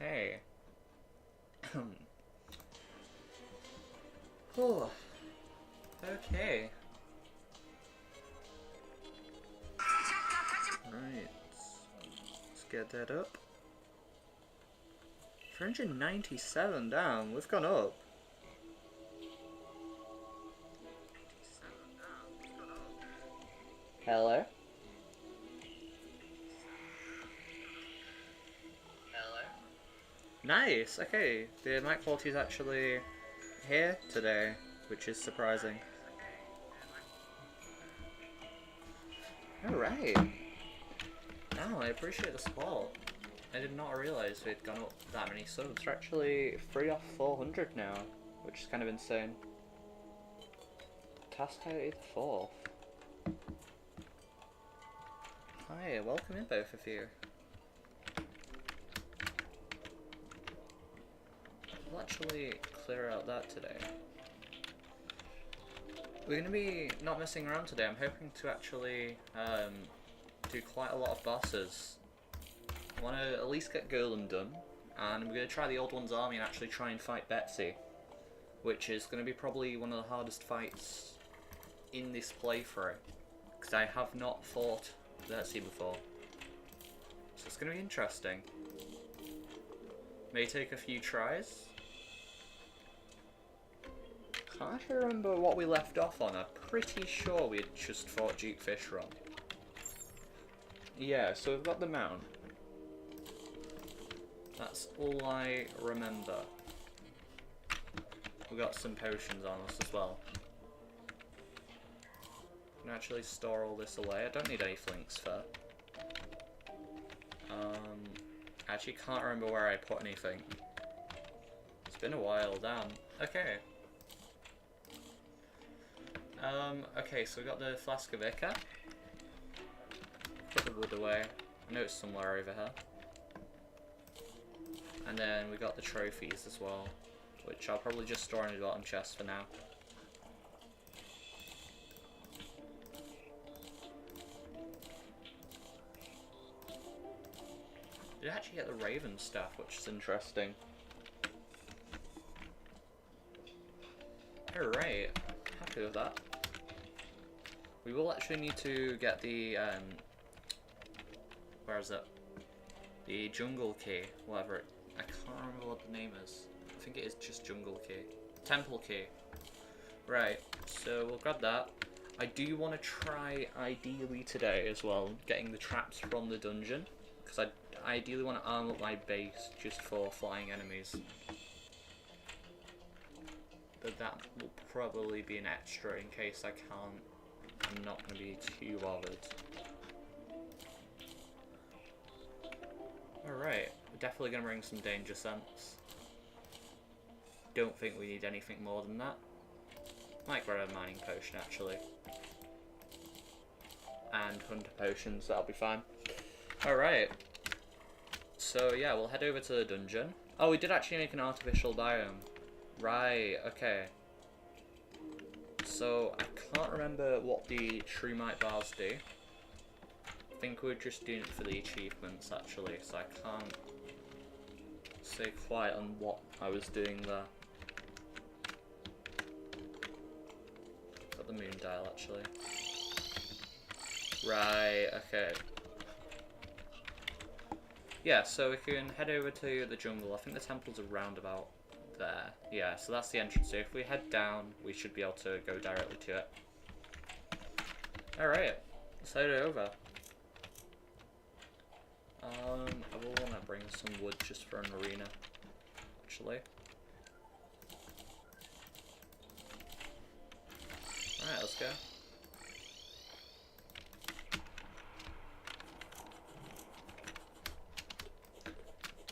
Okay. Oh, okay. Right. Let's get that up. 397 down. We've gone up. Hello? Nice, okay. The mic quality is actually here today, which is surprising. Alright. Now, I appreciate the support. I did not realise we'd gone up that many subs. We're actually 3 off 400 now, which is kind of insane. Task the 4th. Hi, welcome in both of you. We'll actually clear out that today. We're going to be not messing around today. I'm hoping to actually do quite a lot of bosses. I want to at least get Golem done, and we're going to try the Old One's army and actually try and fight Betsy, which is going to be probably one of the hardest fights in this playthrough, because I have not fought Betsy before. So it's going to be interesting. May take a few tries. Can't actually remember what we left off on. I'm pretty sure we had just fought Duke Fishron. Yeah, so we've got the mount. That's all I remember. We got some potions on us as well. I can actually store all this away. I don't need any flinks for. I actually can't remember where I put anything. It's been a while, damn. Okay. Okay, so we got the Flask of Ica. Put the wood away. I know it's somewhere over here. And then we got the trophies as well, which I'll probably just store in the bottom chest for now. Did actually get the Raven stuff, which is interesting. Alright, happy with that. We will actually need to get the, where is it? The jungle key, whatever it, I can't remember what the name is. I think it is just jungle key. Temple key. Right, so we'll grab that. I do want to try, ideally today as well, getting the traps from the dungeon, because I ideally want to arm up my base just for flying enemies. But that will probably be an extra in case I can't. I'm not going to be too bothered. Alright, we're definitely going to bring some danger sense. Don't think we need anything more than that. Might grab a mining potion actually. And hunter potions, that'll be fine. Alright. So yeah, we'll head over to the dungeon. Oh, we did actually make an artificial biome. Right, okay. So, I can't remember what the True Might bars do. I think we're just doing it for the achievements actually, so I can't say quite on what I was doing there. Got the moon dial actually. Right, okay. Yeah, so we can head over to the jungle. I think the temple's around about there. Yeah, so that's the entrance. So if we head down, we should be able to go directly to it. Alright, let's head over. I will want to bring some wood just for an arena, actually. Alright, let's go.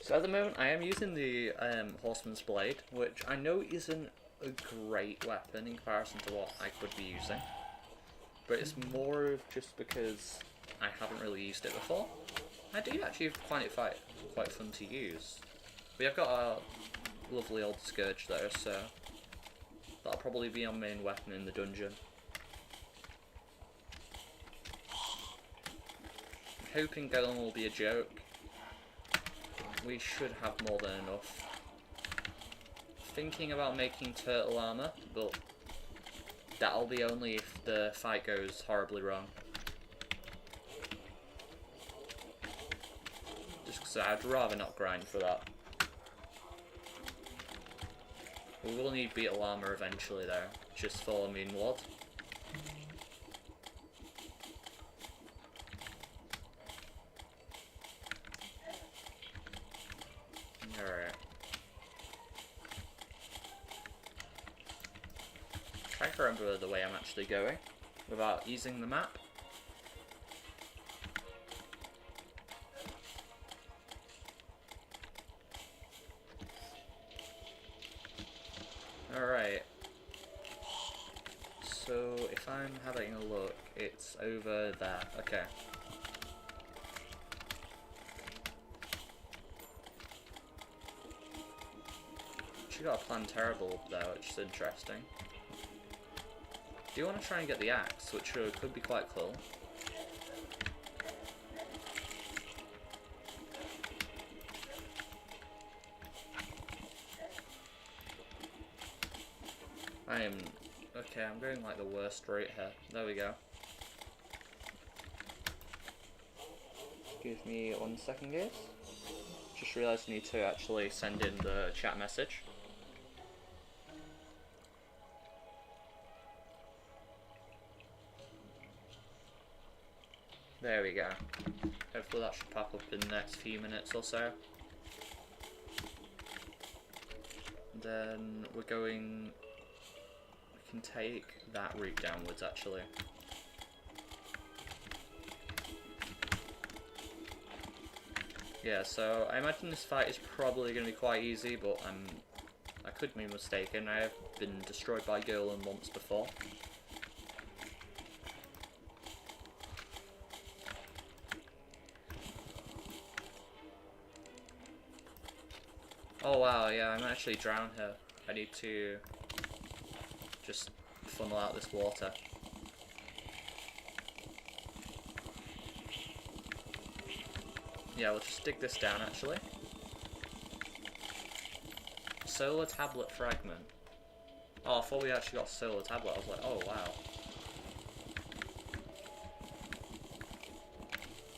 So at the moment I am using the Horseman's Blade, which I know isn't a great weapon in comparison to what I could be using. But it's more of just because I haven't really used it before. I do actually find it quite fun to use. We have got our lovely old Scourge though, so that'll probably be our main weapon in the dungeon. I'm hoping Golem will be a joke. we should have more than enough. Thinking about making turtle armor, but that'll be only if the fight goes horribly wrong. Just because I'd rather not grind for that. We will need beetle armor eventually though, just for Moon Ward. Alright. Try to remember the way I'm actually going without using the map. Alright. So if I'm having a look, it's over there. Okay. She got a plan terrible up there, which is interesting. Do you want to try and get the axe, which could be quite cool. Okay, I'm going like the worst right here. There we go. Give me 1 second, guys. Just realised I need to actually send in the chat message. There we go. Hopefully that should pop up in the next few minutes or so. And then we're going... We can take that route downwards actually. Yeah, so I imagine this fight is probably going to be quite easy, but I could be mistaken. I have been destroyed by Golan once before. Oh wow, yeah, I'm actually drowned here. I need to just funnel out this water. Yeah, we'll just dig this down actually. Solar tablet fragment. Oh, I thought we actually got solar tablet. I was like, oh wow.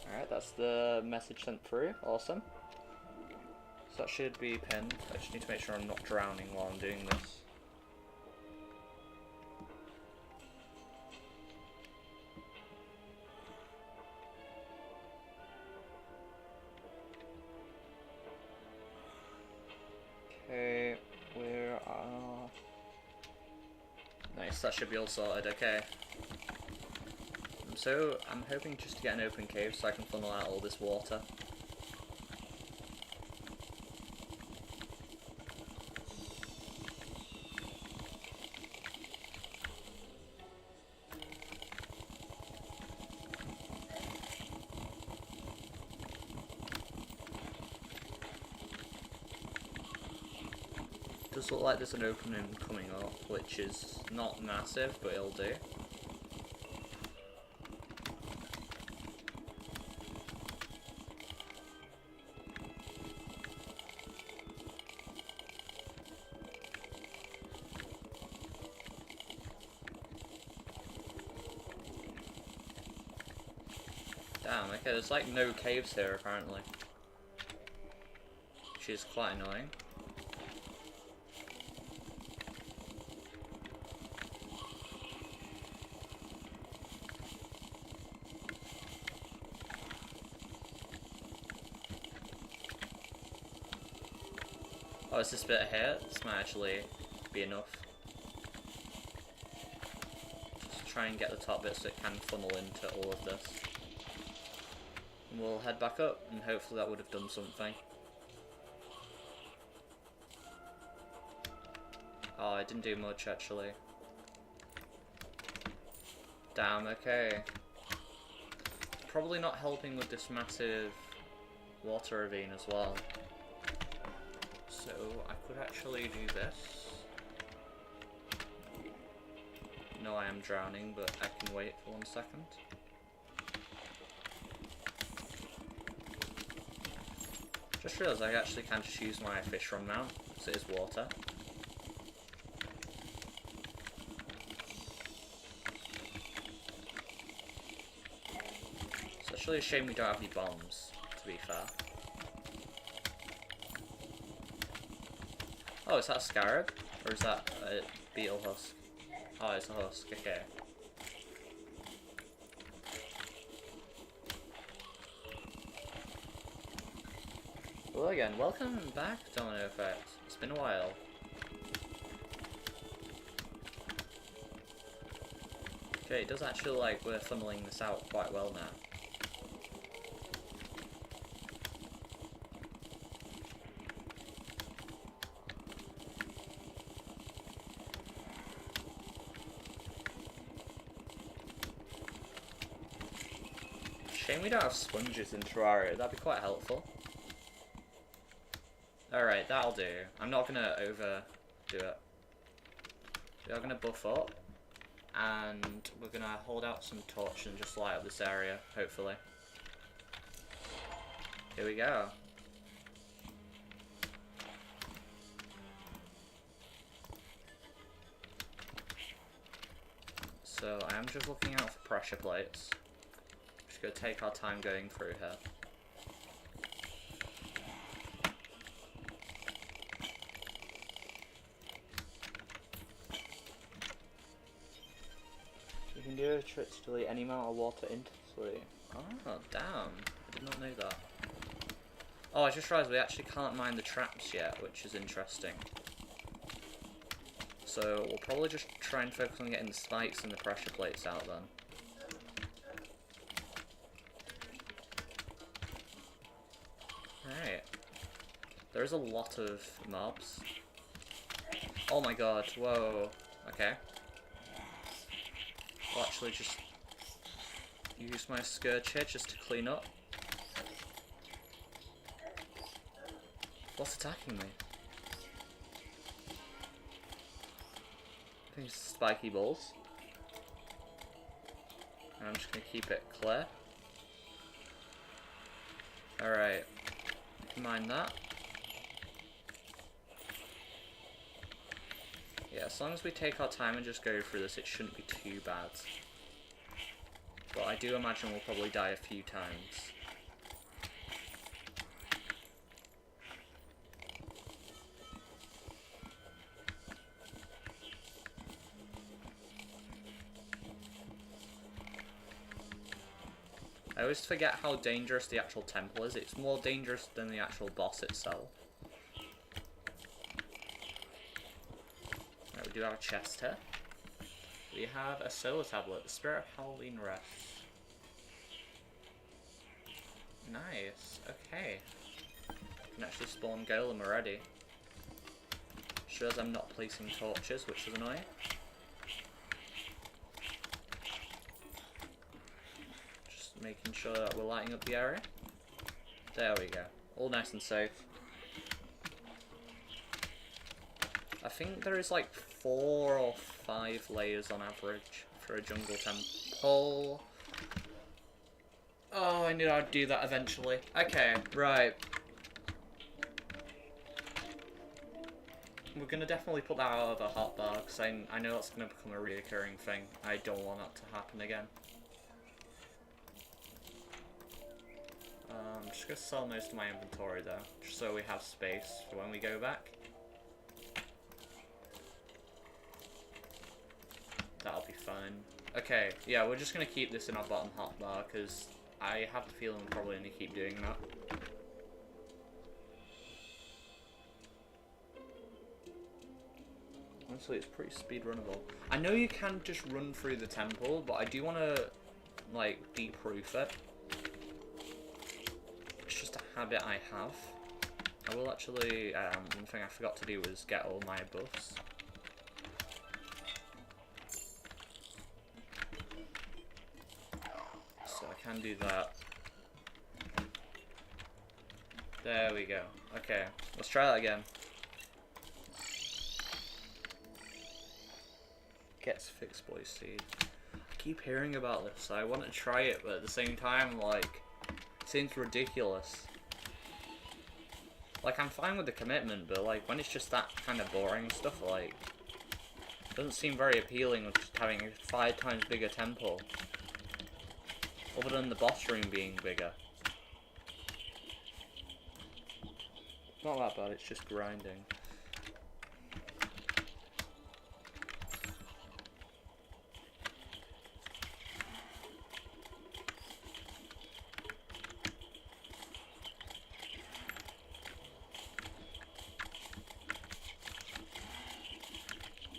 Alright, that's the message sent through. Awesome. So that should be pinned. I just need to make sure I'm not drowning while I'm doing this. Okay, where are... Nice, that should be all sorted, okay. So, I'm hoping just to get an open cave so I can funnel out all this water. Does look like there's an opening coming up, which is not massive, but it'll do. Damn, okay, there's like no caves here apparently, which is quite annoying. Oh, it's this bit here? This might actually be enough. Just try and get the top bit so it can funnel into all of this. And we'll head back up, and hopefully that would have done something. Oh, it didn't do much actually. Damn, okay. Probably not helping with this massive water ravine as well. So I could actually do this. No, I am drowning, but I can wait for 1 second. Just realised I actually can just use my fish run mount, because it is water. It's actually a shame we don't have any bombs, to be fair. Oh, is that a scarab? Or is that a beetle husk? Oh, it's a husk, okay. Hello again, welcome back, Domino Effect. It's been a while. Okay, it does actually like we're funneling this out quite well now. Shame we don't have sponges in Terraria, that'd be quite helpful. Alright, that'll do. I'm not gonna overdo it. We are gonna buff up, and we're gonna hold out some torch and just light up this area, hopefully. Here we go. So I am just looking out for pressure plates. Just gonna take our time going through here. You can do a trick to delete any amount of water instantly. Oh, damn. I did not know that. Oh, I just realised we actually can't mine the traps yet, which is interesting. So we'll probably just try and focus on getting the spikes and the pressure plates out then. Alright. There is a lot of mobs. Oh my god, whoa. Okay. I'll actually just use my scourge here just to clean up. What's attacking me? I think it's spiky balls. And I'm just going to keep it clear. Alright. Mind that. Yeah, as long as we take our time and just go through this, it shouldn't be too bad. But I do imagine we'll probably die a few times. I always forget how dangerous the actual temple is. It's more dangerous than the actual boss itself. Right, we do have a chest here. We have a solar tablet, the Spirit of Halloween Rest. Nice, okay. Can actually spawn golem already. Shows I'm not placing torches, which is annoying. Making sure that we're lighting up the area. There we go. All nice and safe. I think there is like 4 or 5 layers on average for a jungle temple. Oh, I knew I'd do that eventually. Okay, right. We're gonna definitely put that out of a hotbar because I know that's gonna become a reoccurring thing. I don't want that to happen again. I'm just going to sell most of my inventory though, just so we have space for when we go back. That'll be fine. Okay, yeah, we're just going to keep this in our bottom hotbar because I have the feeling we're probably going to keep doing that. Honestly, it's pretty speedrunnable. I know you can just run through the temple, but I do want to, like, deproof it. Just a habit I have. I will actually, one thing I forgot to do was get all my buffs. So I can do that. There we go. Okay, let's try that again. Gets fixed boy seed. I keep hearing about this, so I want to try it, but at the same time, like, it seems ridiculous. Like, I'm fine with the commitment, but like when it's just that kind of boring stuff, like, doesn't seem very appealing with just having a 5 times bigger temple. Other than the boss room being bigger. It's not that bad, it's just grinding.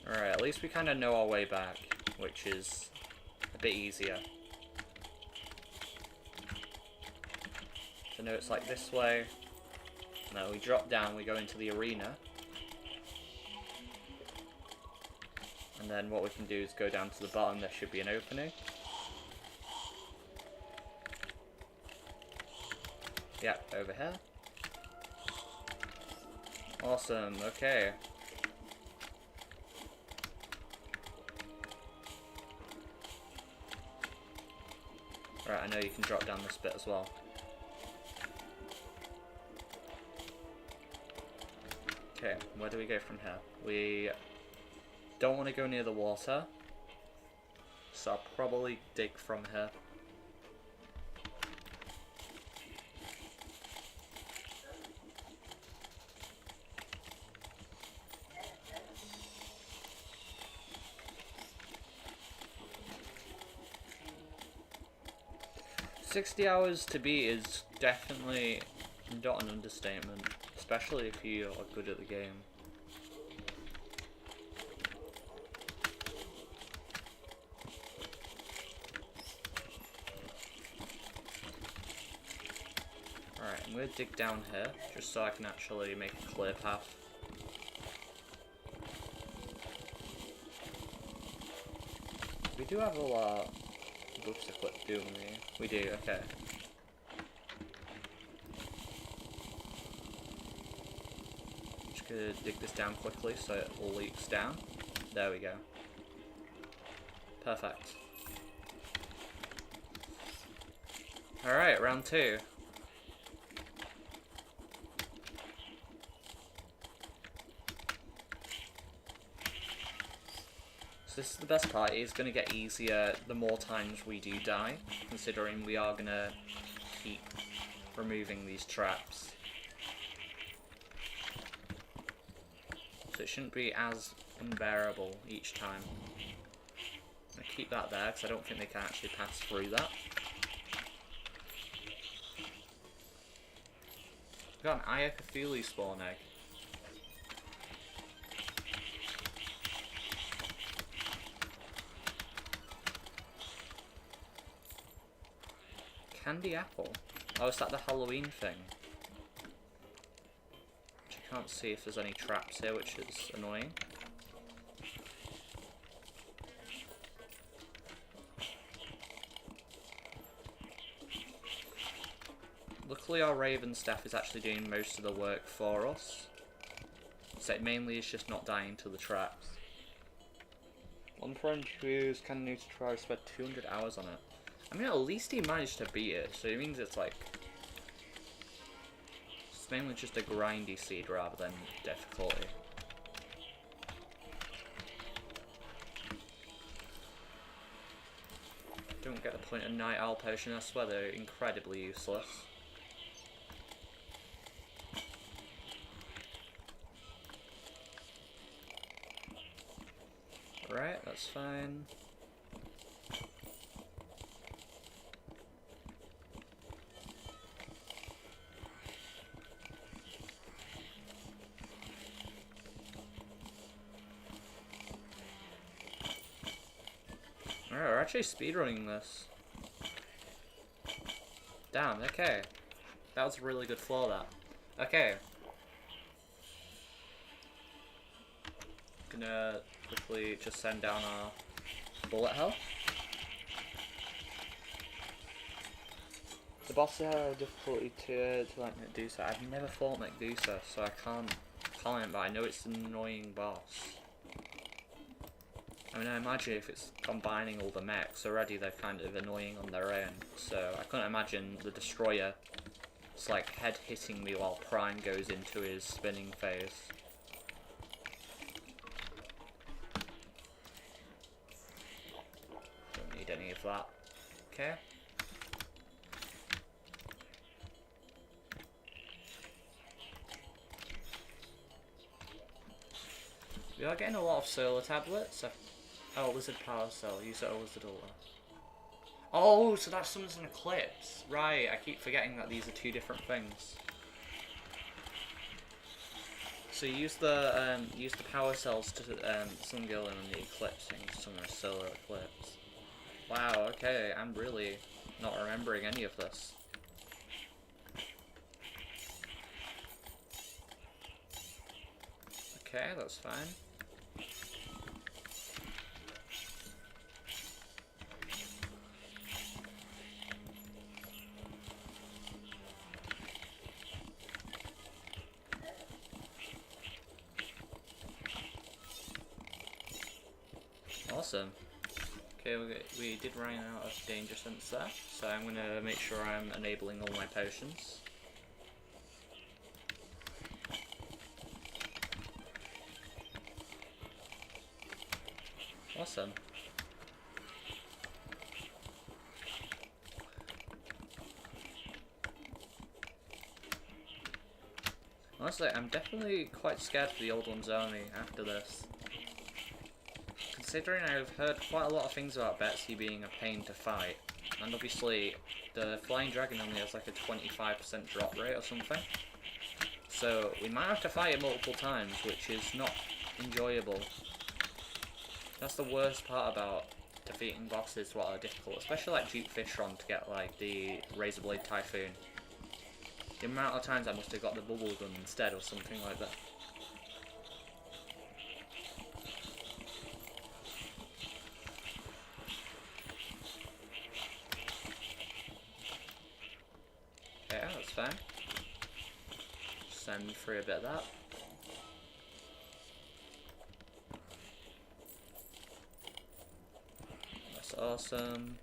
Alright, at least we kind of know our way back, which is a bit easier. So now it's like this way. Now we drop down, we go into the arena. And then what we can do is go down to the bottom, there should be an opening. Yep, over here. Awesome, okay. Right, I know you can drop down this bit as well. Okay, where do we go from here? We don't want to go near the water, so I'll probably dig from here. "60 hours to beat" is definitely not an understatement, especially if you are good at the game. Alright, I'm going to dig down here, just so I can actually make a clear path. We do have a lot of books equipped, don't we? We do, okay. Just gonna dig this down quickly so it all leaks down. There we go. Perfect. Alright, round 2. So this is the best part. It's going to get easier the more times we do die, considering we are going to keep removing these traps. So it shouldn't be as unbearable each time. I'm going to keep that there because I don't think they can actually pass through that. We've got an Ayacathulu spawn egg. Candy apple? Oh, is that the Halloween thing? Which I can't see if there's any traps here, which is annoying. Luckily our Raven staff is actually doing most of the work for us. So it mainly is just not dying to the traps. One friend who's kind of new to try spent 200 hours on it. I mean, at least he managed to beat it, so it means it's like... It's mainly just a grindy seed rather than difficulty. Don't get the point of Night Owl Potion, I swear they're incredibly useless. Right, that's fine. Alright, we're actually speedrunning this. Damn, okay. That was a really good floor, that. Okay. Gonna quickly just send down our bullet hell. The boss had difficulty to like Medusa. I've never fought Medusa, so I can't comment, but I know it's an annoying boss. I mean, I imagine if it's combining all the mechs already, they're kind of annoying on their own, so I couldn't imagine the Destroyer It's like head hitting me while Prime goes into his spinning phase. Don't need any of that. Okay. We are getting a lot of solar tablets. Oh, Lizard Power Cell. Use it over Lizard Ultra. Oh, so that summons an eclipse. Right, I keep forgetting that these are two different things. So use the power cells to Sun Gillen and the eclipse thing to summon a solar eclipse. Wow, okay, I'm really not remembering any of this. Okay, that's fine. Awesome. Okay, we did run out of danger sense there, so I'm going to make sure I'm enabling all my potions. Awesome. Honestly, I'm definitely quite scared for the Old One's army after this. Considering I've heard quite a lot of things about Betsy being a pain to fight, and obviously the Flying Dragon only has like a 25% drop rate or something, so we might have to fight it multiple times, which is not enjoyable. That's the worst part about defeating bosses what are difficult, especially like Duke Fishron to get like the Razorblade Typhoon. The amount of times I must have got the Bubble Gun instead or something like that. Yeah, that's fine. Send through a bit of that. That's awesome.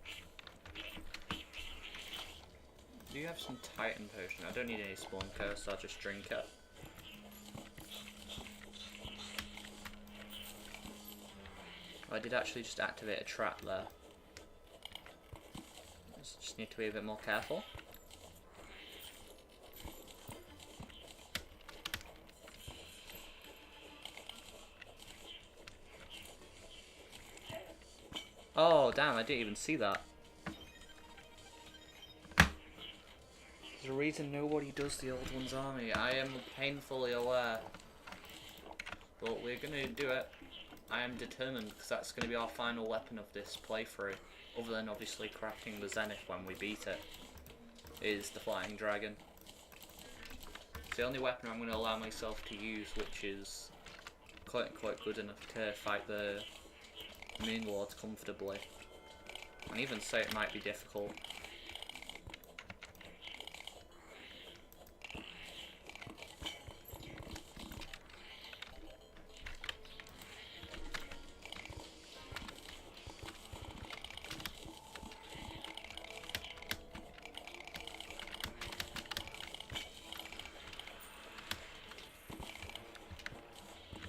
Do you have some Titan potion? I don't need any Spawn Curse, I'll just drink it. I did actually just activate a trap there. Just need to be a bit more careful. Oh, damn, I didn't even see that. There's a reason nobody does the Old One's army. I am painfully aware. But we're gonna do it. I am determined, because that's gonna be our final weapon of this playthrough. Other than obviously crafting the Zenith when we beat it. Is the Flying Dragon. It's the only weapon I'm gonna allow myself to use, which is quite good enough to fight the Moon Lords comfortably. And even so, it might be difficult.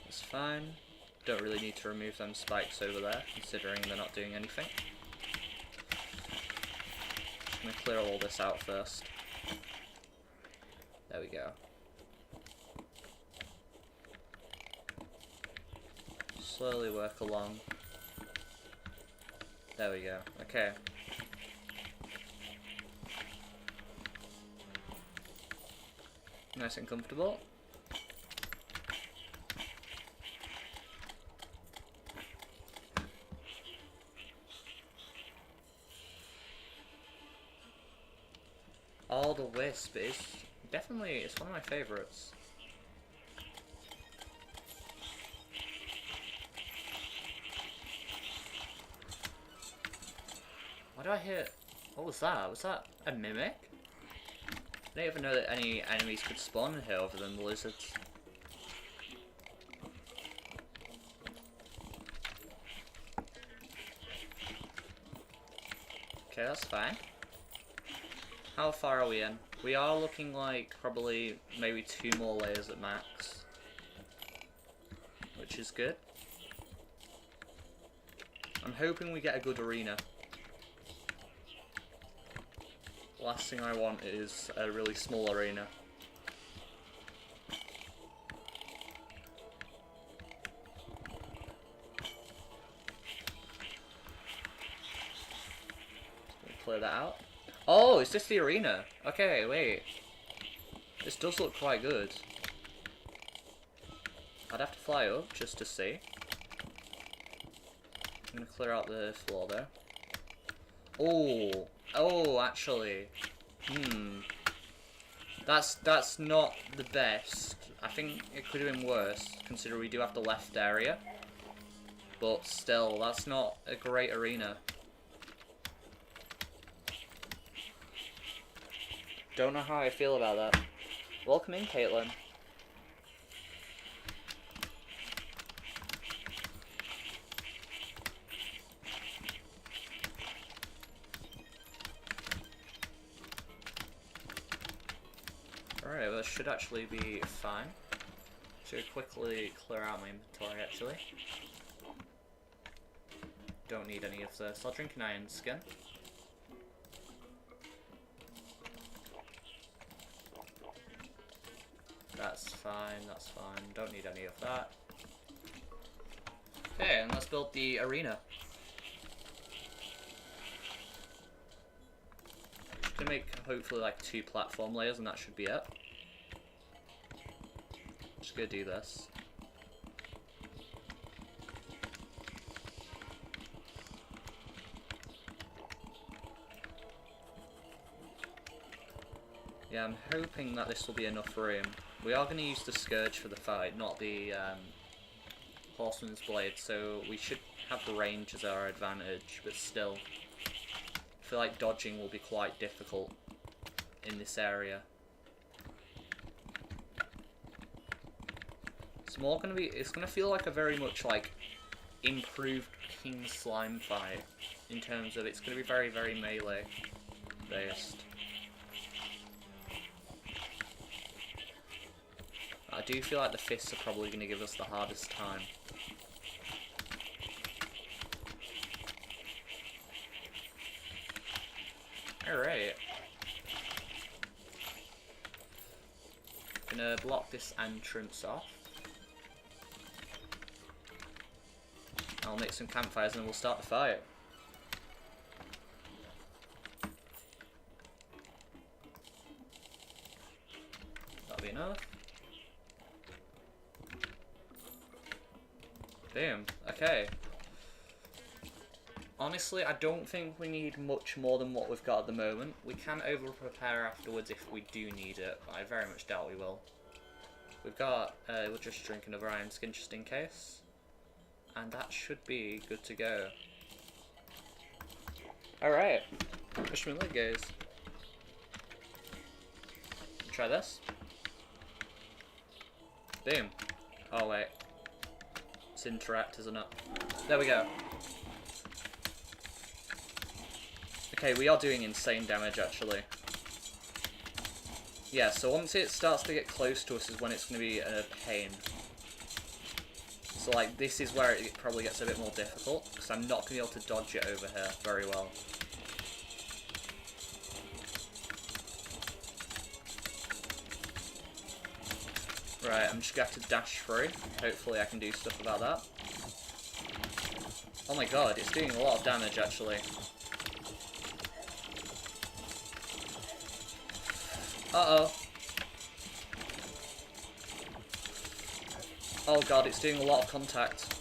It's fine. Don't really need to remove them spikes over there, considering they're not doing anything. Just gonna clear all this out first. There we go. Slowly work along. There we go. Okay. Nice and comfortable. All the Wisp is definitely, it's one of my favourites. Why do I hear? What was that? Was that a mimic? I didn't even know that any enemies could spawn in here other than the lizards. Okay, that's fine. How far are we in? We are looking like probably maybe 2 more layers at max, which is good. I'm hoping we get a good arena. Last thing I want is a really small arena. Clear that out. Oh, is this the arena? Okay, wait. This does look quite good. I'd have to fly up just to see. I'm gonna clear out the floor there. Oh, oh, actually, that's not the best. I think it could have been worse, considering we do have the left area. But still, that's not a great arena. Don't know how I feel about that. Welcome in, Caitlin. Alright, well, this should actually be fine. Should quickly clear out my inventory, actually. Don't need any of this. I'll drink an iron skin. That's fine, that's fine. Don't need any of that. Okay, and let's build the arena. Just gonna make hopefully like 2 platform layers and that should be it. Just gonna do this. Yeah, I'm hoping that this will be enough room. We are going to use the Scourge for the fight, not the Horseman's Blade, so we should have the range as our advantage, but still. I feel like dodging will be quite difficult in this area. It's more going to be, it's going to feel like a very much like improved King Slime fight, in terms of it's going to be very, very melee based. I do feel like the fists are probably going to give us the hardest time. Alright. Gonna block this entrance off. I'll make some campfires and then we'll start the fight. That'll be enough. Boom. Okay. Honestly, I don't think we need much more than what we've got at the moment. We can over-prepare afterwards if we do need it, but I very much doubt we will. We've got, we'll just drink another iron skin just in case. And that should be good to go. Alright. Push me leg, guys. Try this. Boom. Oh, wait. It's interact, isn't it? There we go. Okay, we are doing insane damage, actually. Yeah, so once it starts to get close to us is when it's going to be a pain. So, like, this is where it probably gets a bit more difficult, because I'm not going to be able to dodge it over here very well. Right, I'm just going to have to dash through. Hopefully I can do stuff about that. Oh my god, it's doing a lot of damage, actually. Uh-oh. Oh god, it's doing a lot of contact.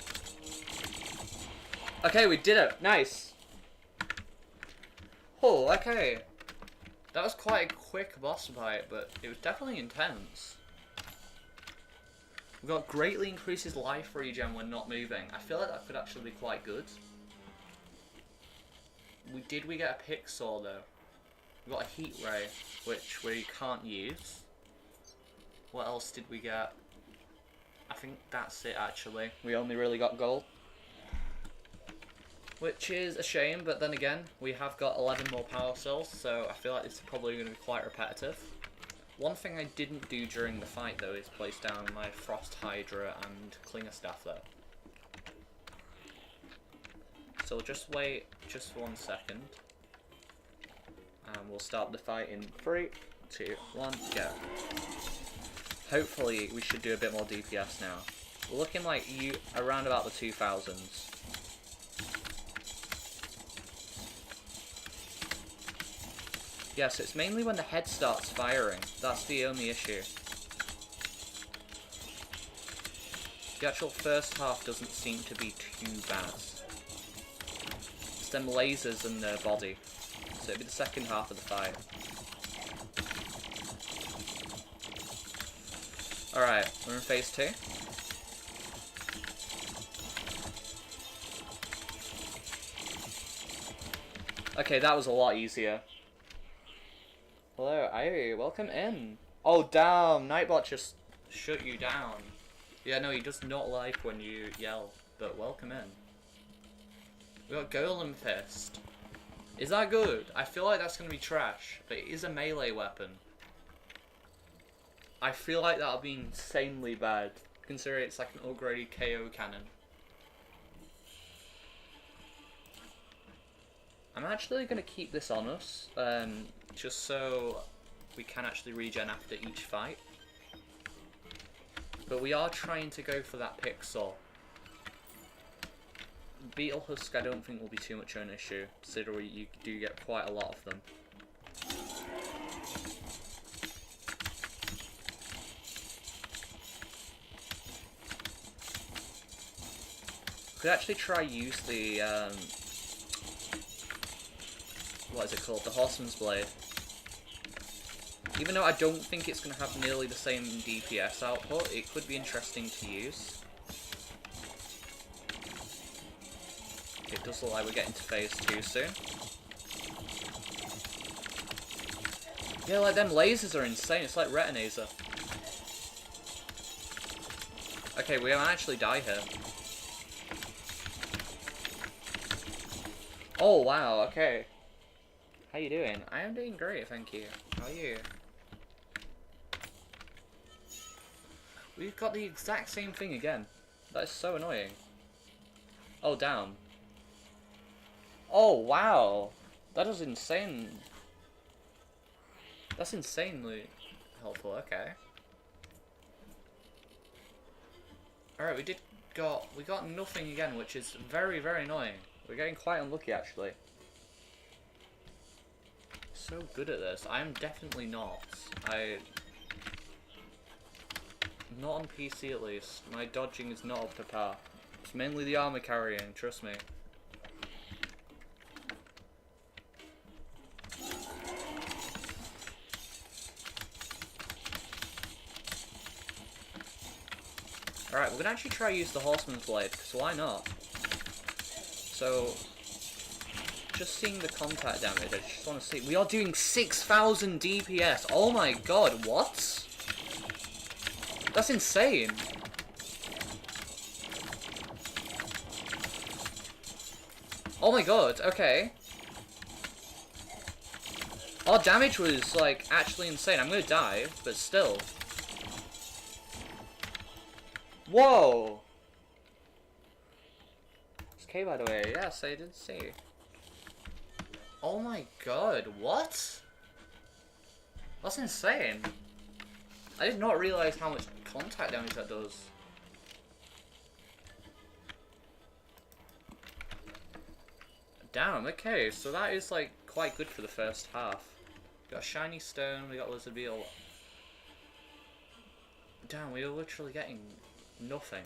Okay, we did it. Nice. Oh, okay. That was quite a quick boss fight, but it was definitely intense. We got greatly increases life regen when not moving. I feel like that could actually be quite good. Did we get a pick saw though? We got a heat ray, which we can't use. What else did we get? I think that's it actually. We only really got gold. Which is a shame, but then again, we have got 11 more power cells, so I feel like this is probably going to be quite repetitive. One thing I didn't do during the fight, though, is place down my Frost Hydra and Klinger Staff there. So we'll just wait just 1 second. And we'll start the fight in 3, 2, 1, go. Hopefully we should do a bit more DPS now. We're looking like around about the 2000s. Yes, it's mainly when the head starts firing. That's the only issue. The actual first half doesn't seem to be too bad. It's them lasers and their body. So it'll be the second half of the fight. Alright, we're in phase 2. Okay, that was a lot easier. Hello, Irie, welcome in. Oh damn, Nightbot just shut you down. Yeah, no, he does not like when you yell, but welcome in. We got Golem Fist. Is that good? I feel like that's going to be trash, but it is a melee weapon. I feel like that'll be insanely bad, considering it's like an upgraded KO cannon. I'm actually going to keep this on us, just so we can actually regen after each fight. But we are trying to go for that pixel. Beetle Husk I don't think will be too much of an issue, considering you do get quite a lot of them. Could actually try use the what is it called? The Horseman's Blade. Even though I don't think it's going to have nearly the same DPS output, it could be interesting to use. It does look like we're getting to phase 2 soon. Yeah, like them lasers are insane. It's like Retinaser. Okay, we might actually die here. Oh wow, okay. How you doing? I am doing great, thank you. How are you? We've got the exact same thing again. That is so annoying. Oh damn. Oh wow. That is insane. That's insanely helpful, okay. Alright, we got nothing again, which is very, very annoying. We're getting quite unlucky actually. So good at this. I am definitely not. Not on PC at least. My dodging is not up to par. It's mainly the armor carrying, trust me. Alright, we're gonna actually try to use the Horseman's Blade, because why not? So, just seeing the contact damage, I just want to see. We are doing 6,000 DPS. Oh my god, what? That's insane. Oh my god, okay. Our damage was, like, actually insane. I'm gonna die, but still. Whoa! It's K, by the way. Yes, I did see. Oh my god, what? That's insane. I did not realize how much contact damage that does. Damn, okay, so that is like quite good for the first half. We got a shiny stone, we got lizard beetle. Damn, we are literally getting nothing.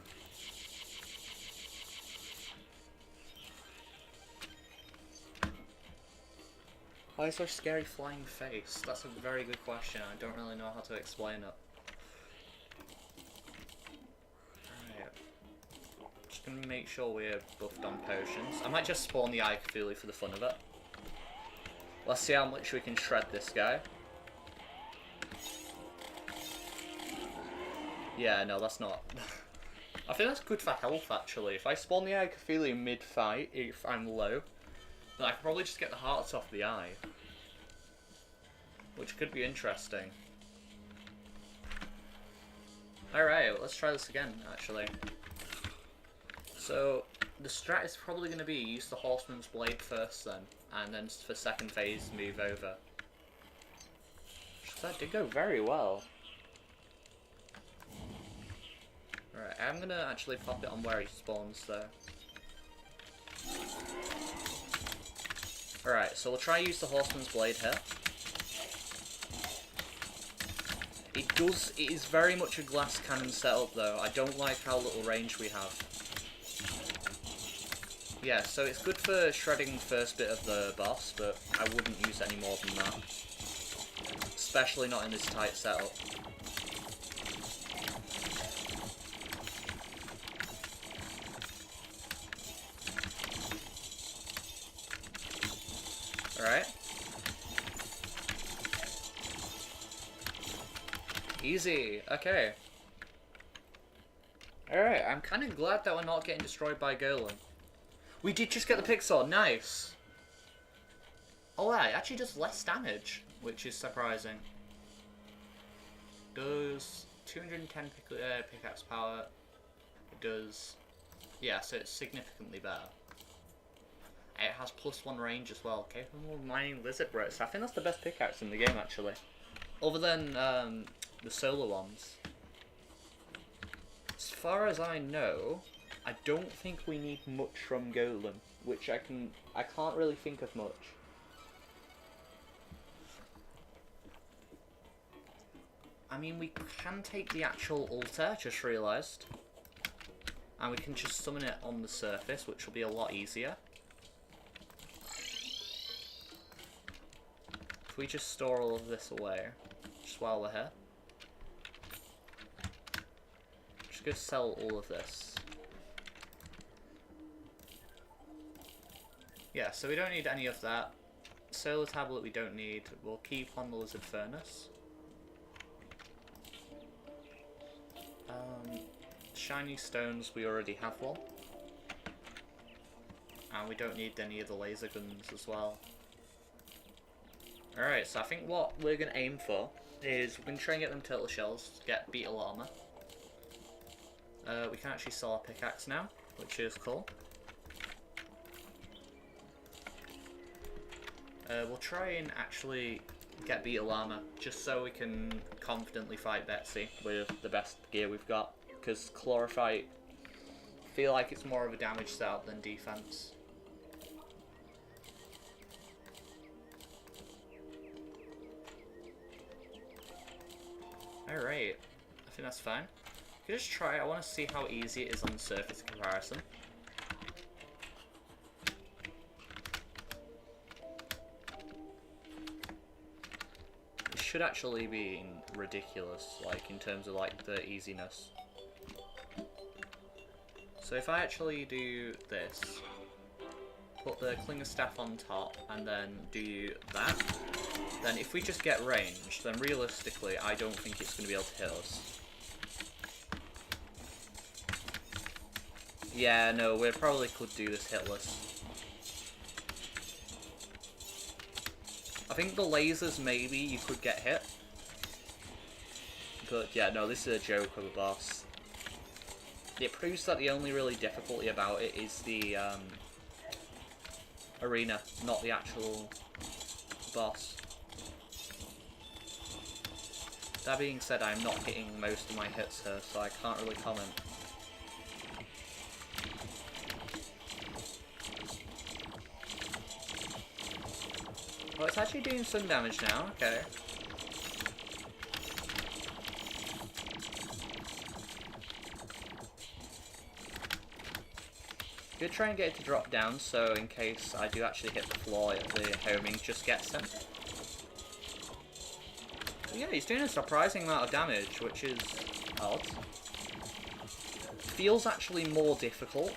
Why is there a scary flying face? That's a very good question. I don't really know how to explain it. Alright. Just gonna make sure we're buffed on potions. I might just spawn the Eye Cthulhu for the fun of it. Let's see how much we can shred this guy. Yeah, no, that's not. I think that's good for health, actually. If I spawn the Icophilia mid-fight, if I'm low, then I can probably just get the hearts off the eye. Which could be interesting. Alright, let's try this again, actually. So, the strat is probably going to be use the Horseman's Blade first then, and then for second phase move over. That did go very well. Alright, I'm going to actually pop it on where he spawns though. Alright, so we'll try use the Horseman's Blade here. It is very much a glass cannon setup though. I don't like how little range we have. Yeah, so it's good for shredding the first bit of the boss, but I wouldn't use any more than that. Especially not in this tight setup. Alright. Easy, okay. Alright, I'm kind of glad that we're not getting destroyed by Golem. We did just get the Pixar, nice! Oh yeah, it actually does less damage, which is surprising. Does 210 pickaxe power. It does... Yeah, so it's significantly better. It has +1 range as well, capable of mining lizard bricks. I think that's the best pickaxe in the game, actually. Other than the solar ones. As far as I know, I don't think we need much from Golem, which I can't really think of much. I mean, we can take the actual altar, just realised. And we can just summon it on the surface, which will be a lot easier. If we just store all of this away, just while we're here. Just go sell all of this. Yeah, so we don't need any of that. Solar tablet we don't need. We'll keep on the lizard furnace. Shiny stones, we already have one. And we don't need any of the laser guns as well. Alright, so I think what we're going to aim for is we're going to try and get them turtle shells to get beetle armor. We can actually sell our pickaxe now, which is cool. We'll try and actually get beetle armor, just so we can confidently fight Betsy with the best gear we've got. Because Chlorophyte, I feel like it's more of a damage setup than defense. Alright, I think that's fine. You can just try it. I want to see how easy it is on the surface comparison. It should actually be ridiculous, like in terms of like the easiness. So if I actually do this, put the Klinger Staff on top, and then do that, then if we just get range, then realistically I don't think it's going to be able to hit us. Yeah, no, we probably could do this hitless. I think the lasers maybe you could get hit. But yeah, no, this is a joke of a boss. It proves that the only really difficulty about it is the arena, not the actual boss. That being said, I'm not hitting most of my hits here, so I can't really comment. Oh, it's actually doing some damage now, okay. Gonna try and get it to drop down, so in case I do actually hit the floor, the homing just gets him. But yeah, he's doing a surprising amount of damage, which is odd. Feels actually more difficult.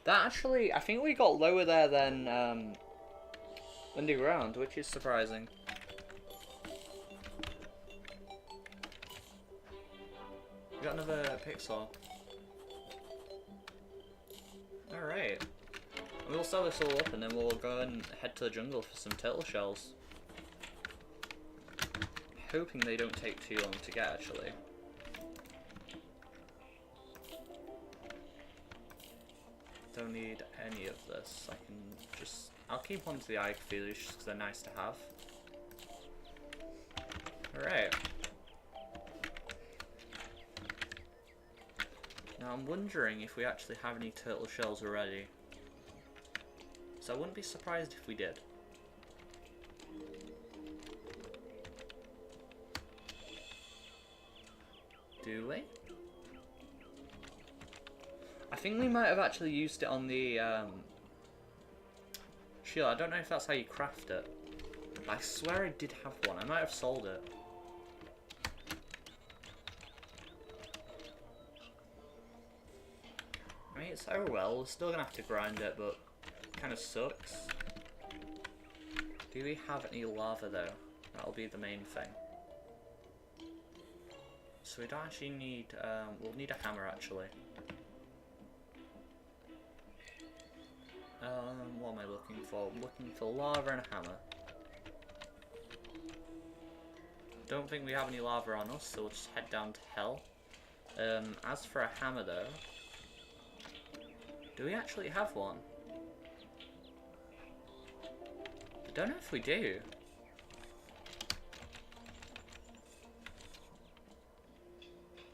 That actually, I think we got lower there than underground, which is surprising. We got another pixel. Alright. We'll sell this all up and then we'll go and head to the jungle for some turtle shells. Hoping they don't take too long to get, actually. Don't need any of this. I can just... I'll keep on to the eye feelers just because they're nice to have. Alright. Now I'm wondering if we actually have any turtle shells already. So I wouldn't be surprised if we did. Do we? I think we might have actually used it on the shield. I don't know if that's how you craft it. I swear I did have one. I might have sold it. I mean, it's oh well. We're still gonna have to grind it, but it kind of sucks. Do we have any lava though? That'll be the main thing. So we don't actually need, we'll need a hammer actually. What am I looking for? I'm looking for lava and a hammer. Don't think we have any lava on us, so we'll just head down to hell. As for a hammer though, do we actually have one? I don't know if we do.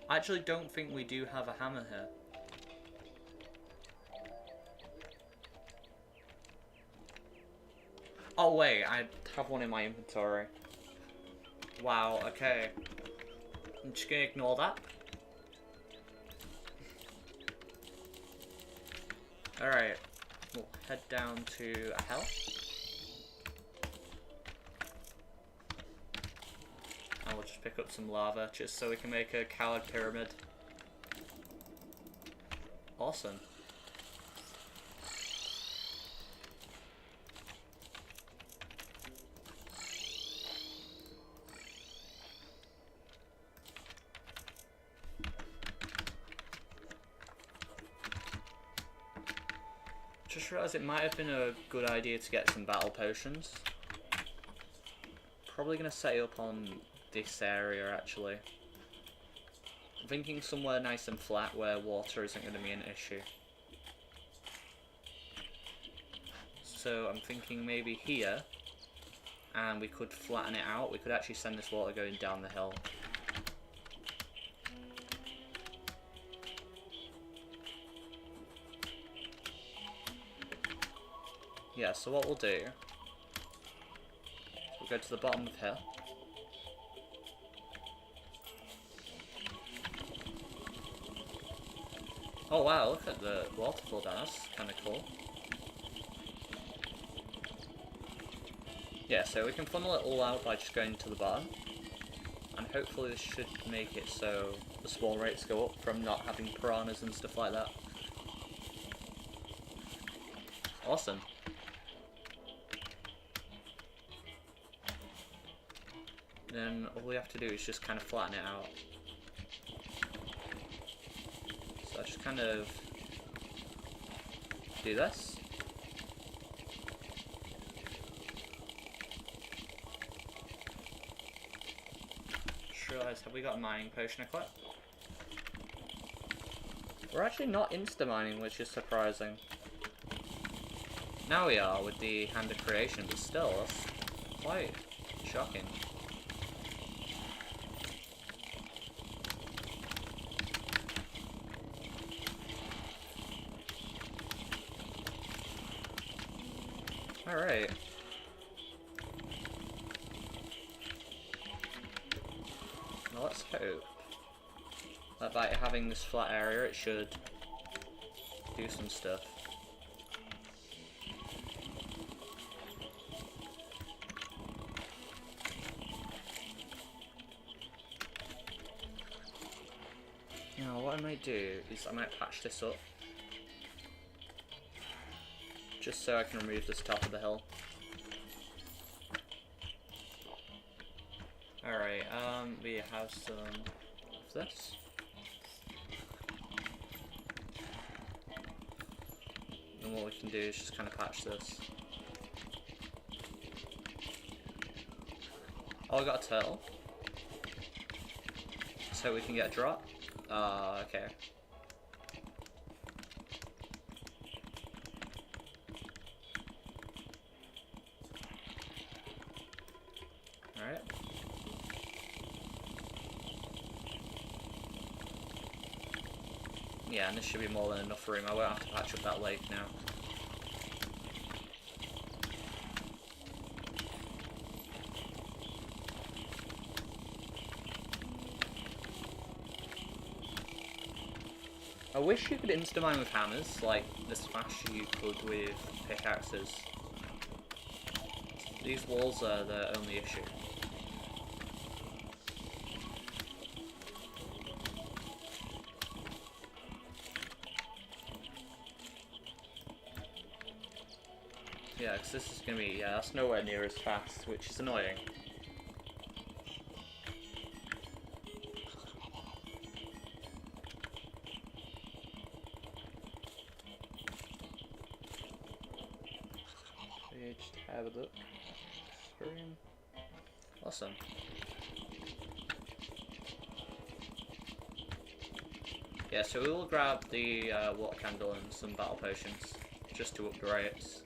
I actually don't think we do have a hammer here. Oh wait, I have one in my inventory. Wow, okay. I'm just gonna ignore that. Alright, we'll head down to a hell. And we'll just pick up some lava just so we can make a coward pyramid. Awesome. Just realised it might have been a good idea to get some battle potions. Probably going to set it up on this area actually. I'm thinking somewhere nice and flat where water isn't going to be an issue. So I'm thinking maybe here, and we could flatten it out. We could actually send this water going down the hill. Yeah, so what we'll do, we'll go to the bottom of here. Oh wow, look at the waterfall down, that's kind of cool. Yeah, so we can funnel it all out by just going to the bottom. And hopefully this should make it so the spawn rates go up from not having piranhas and stuff like that. Awesome. Then all we have to do is just kind of flatten it out. So I just kind of do this. Just realised, have we got a mining potion equipped? We're actually not insta-mining, which is surprising. Now we are with the Hand of Creation, but still, that's quite shocking. Alright. Now let's hope that by having this flat area it should do some stuff. Now what I might do is I might patch this up. Just so I can remove this top of the hill. Alright, we have some of this. And what we can do is just kind of patch this. Oh, I got a turtle. So we can get a drop. Okay. Alright. Yeah, and this should be more than enough room. I won't have to patch up that lake now. I wish you could insta-mine with hammers, like as fast as you could with pickaxes. These walls are the only issue. Yeah, because this is going to be, that's nowhere near as fast, which is annoying. Just have a look. Screen. Awesome. Yeah, so we will grab the water candle and some battle potions just to up the rates.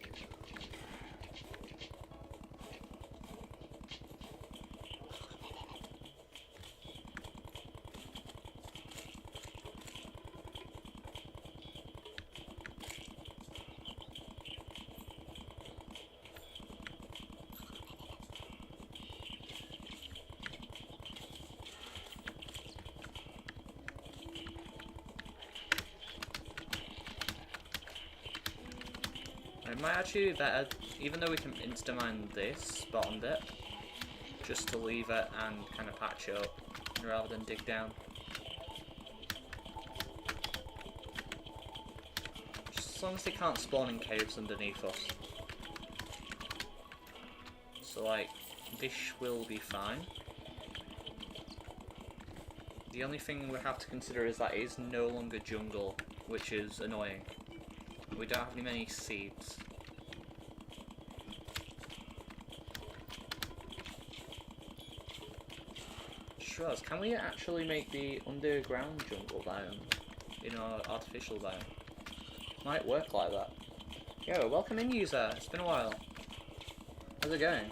It might actually be better, even though we can insta-mine this bottom bit, just to leave it and kind of patch it up, rather than dig down. Just as long as they can't spawn in caves underneath us. So like, this will be fine. The only thing we have to consider is that it is no longer jungle, which is annoying. We don't have many seeds. Sure, can we actually make the underground jungle biome in our artificial biome? Might work like that. Yo, welcome in, user. It's been a while. How's it going?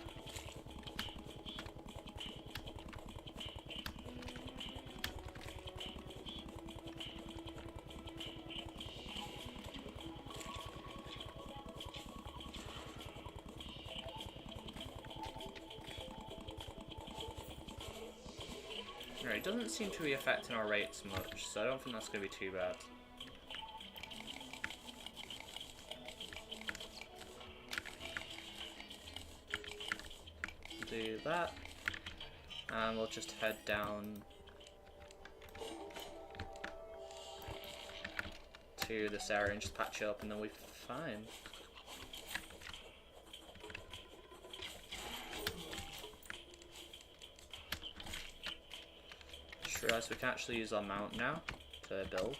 It doesn't seem to be affecting our rates much, so I don't think that's going to be too bad. Do that, and we'll just head down to this area and just patch it up, and then we'll be fine. So we can actually use our mount now to build.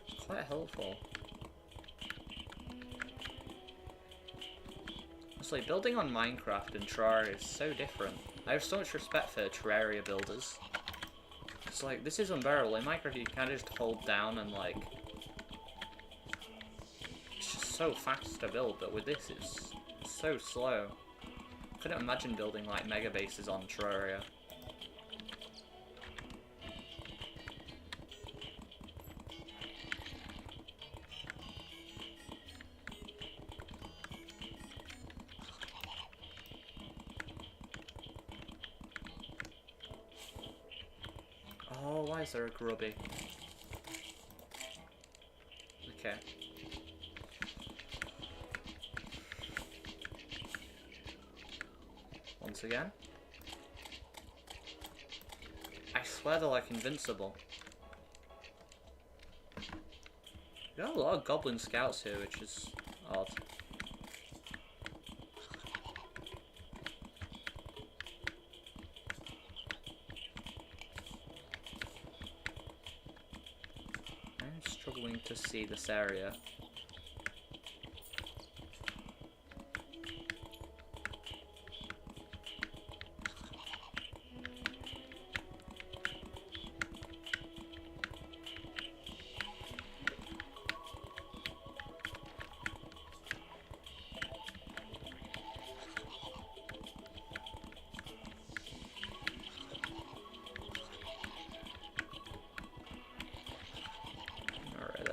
It's quite helpful. Honestly, building on Minecraft and Terraria is so different. I have so much respect for Terraria builders. It's like, this is unbearable. In Minecraft you can just hold down and like... It's just so fast to build, but with this it's so slow. Couldn't imagine building like mega bases on Terraria. Oh, why is there a grubby? Okay. Once again. I swear they're like invincible. We got a lot of goblin scouts here, which is odd. to see this area.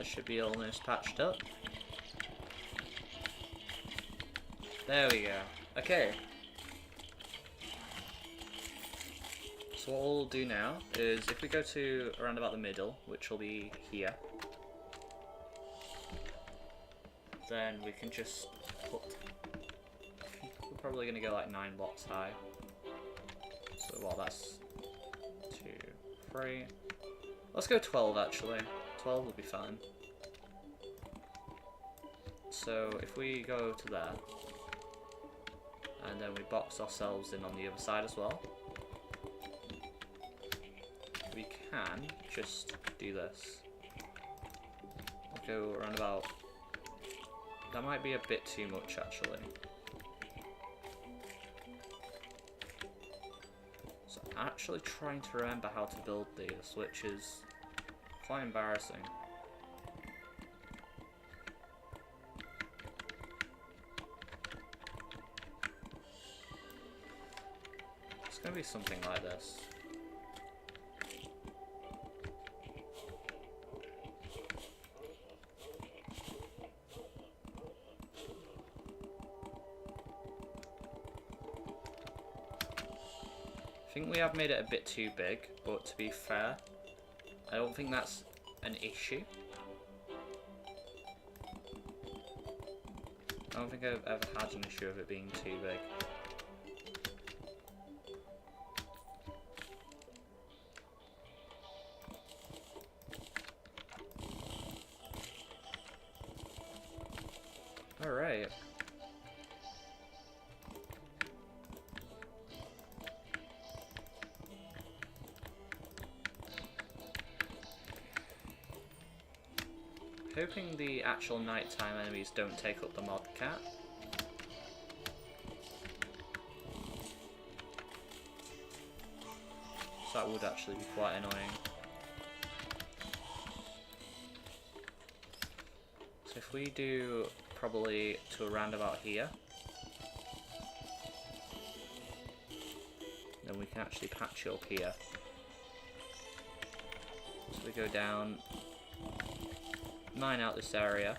Should be almost patched up. There we go. Okay. So what we'll do now is if we go to around about the middle, which will be here, then we can just put... We're probably going to go like 9 blocks high. So well, that's 2, 3. Let's go 12 actually. 12 will be fine. So if we go to there, and then we box ourselves in on the other side as well, we can just do this. I'll go around about... That might be a bit too much actually. So I'm actually trying to remember how to build these, which is quite embarrassing. It's going to be something like this. I think we have made it a bit too big, but to be fair, I don't think that's an issue. I don't think I've ever had an issue of it being too big. Alright. Hoping the actual nighttime enemies don't take up the mod cat. So that would actually be quite annoying. So if we do probably to around about here, then we can actually patch it up here. So we go down, mine out this area.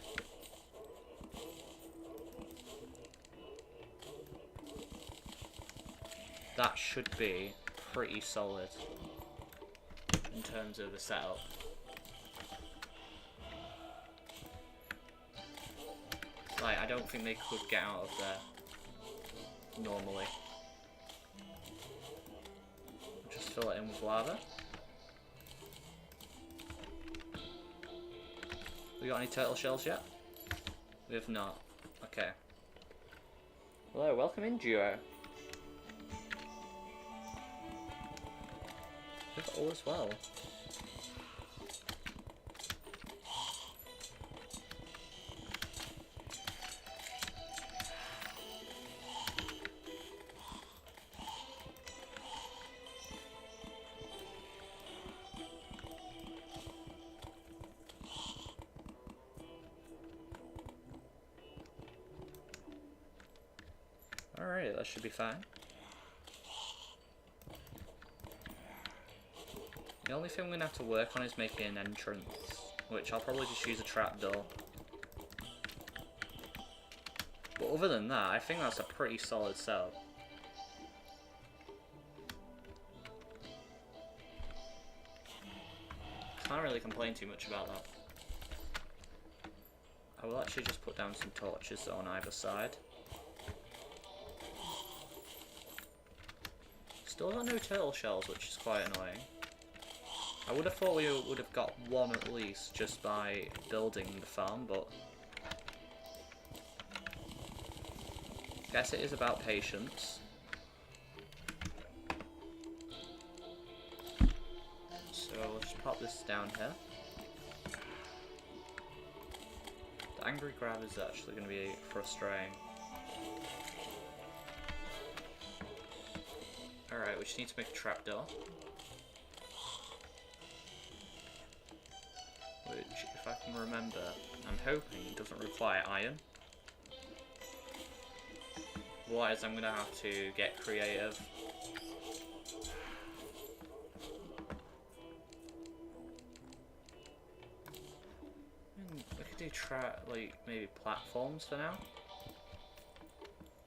That should be pretty solid in terms of the setup. Like, I don't think they could get out of there normally. Just fill it in with lava. We got any turtle shells yet? We have not. Okay. Hello, welcome in, duo. We have all as well. Alright, that should be fine. The only thing we're going to have to work on is making an entrance, which I'll probably just use a trapdoor. But other than that, I think that's a pretty solid setup. Can't really complain too much about that. I will actually just put down some torches on either side. Still got no turtle shells, which is quite annoying. I would have thought we would have got one at least just by building the farm, but guess it is about patience. So we'll just pop this down here. Angry Grab is actually going to be frustrating. Alright, we just need to make a trapdoor. Which, if I can remember, I'm hoping it doesn't require iron. Otherwise, I'm going to have to get creative. We could do like maybe platforms for now,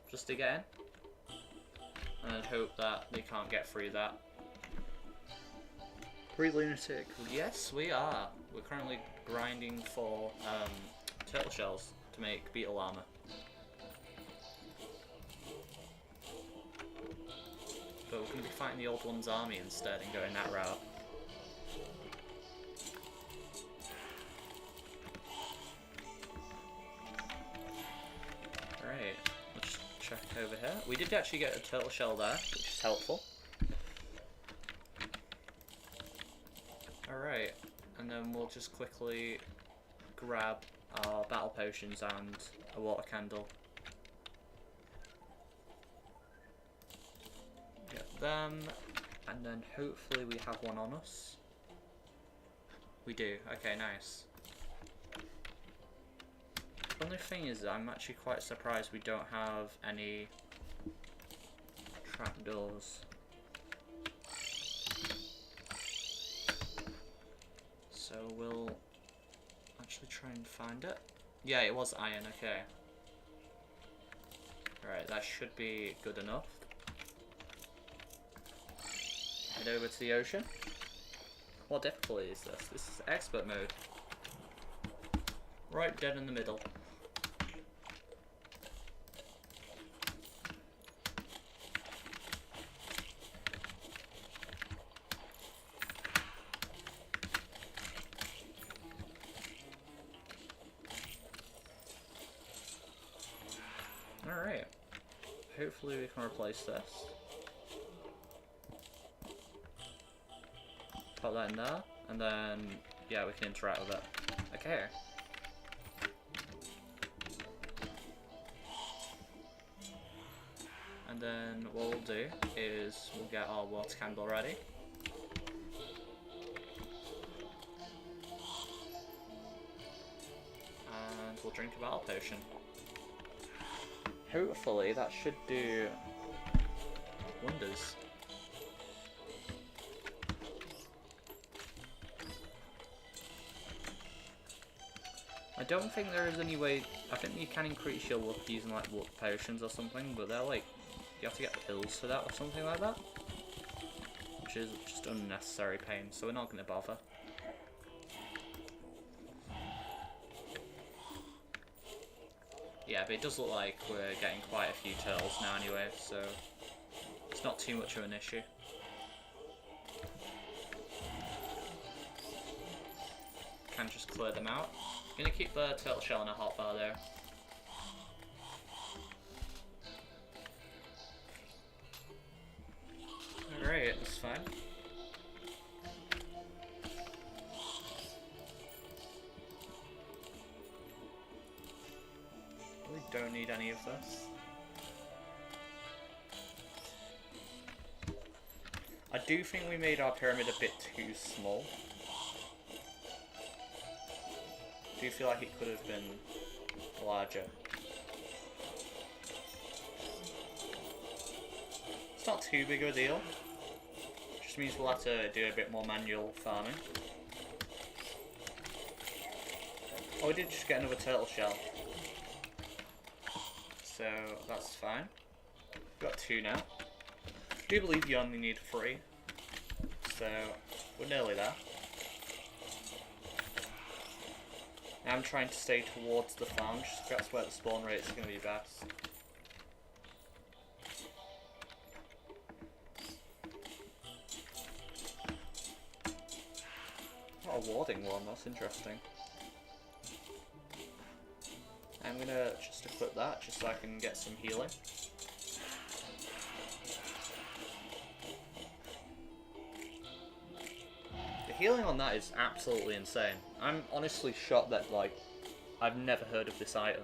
just to get in, and then hope that they can't get through that. Pre-lunatic. Yes, we are. We're currently grinding for turtle shells to make beetle armor. But we're going to be fighting the Old One's army instead and going that route. Right, let's check over here. We did actually get a turtle shell there, which is helpful. Alright, and then we'll just quickly grab our battle potions and a water candle. Get them, and then hopefully we have one on us. We do, okay, nice. The only thing is, I'm actually quite surprised we don't have any trapdoors. So we'll actually try and find it. Yeah, it was iron, okay. Alright, that should be good enough. Head over to the ocean. What difficulty is this? This is expert mode. Right dead in the middle. Alright. Hopefully we can replace this. Pop that in there, and then, yeah, we can interact with it. Okay. And then what we'll do is we'll get our water candle ready. And we'll drink a battle potion. Hopefully that should do wonders. I don't think there is any way. I think you can increase your luck using like luck potions or something, but they're like, you have to get pills for that or something like that, which is just unnecessary pain, so we're not going to bother. Yeah, but it does look like we're getting quite a few turtles now anyway, so it's not too much of an issue. Can just clear them out. I'm gonna keep the turtle shell in a hotbar there. Alright, that's fine. We don't need any of this. I do think we made our pyramid a bit too small. I do feel like it could have been larger. It's not too big of a deal. Just means we'll have to do a bit more manual farming. Oh, we did just get another turtle shell. So that's fine. We've got 2 now. I do believe you only need 3. So we're nearly there. I'm trying to stay towards the farm, just because that's where the spawn rate is going to be best. Not a warding one, that's interesting. I'm going to just equip that, just so I can get some healing. The healing on that is absolutely insane. I'm honestly shocked that, like, I've never heard of this item.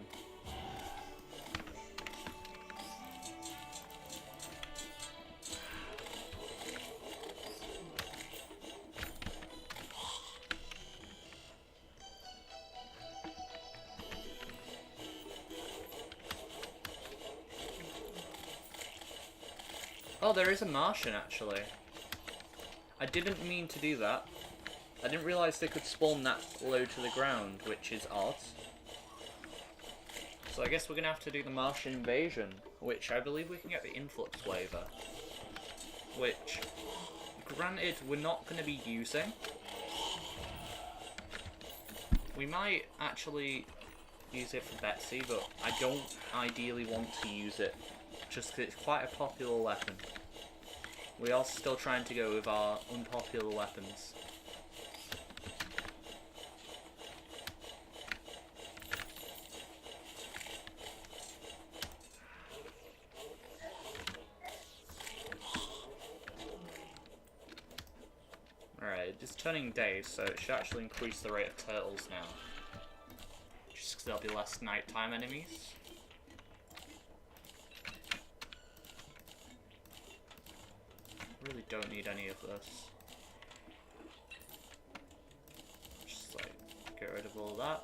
Oh, there is a Martian, actually. I didn't mean to do that. I didn't realise they could spawn that low to the ground, which is odd. So I guess we're going to have to do the Martian invasion, which I believe we can get the influx waiver. Which, granted, we're not going to be using. We might actually use it for Betsy, but I don't ideally want to use it, just because it's quite a popular weapon. We are still trying to go with our unpopular weapons. Alright, it's turning day, so it should actually increase the rate of turtles now. Just because there'll be less nighttime enemies. Really don't need any of this. Just like get rid of all that.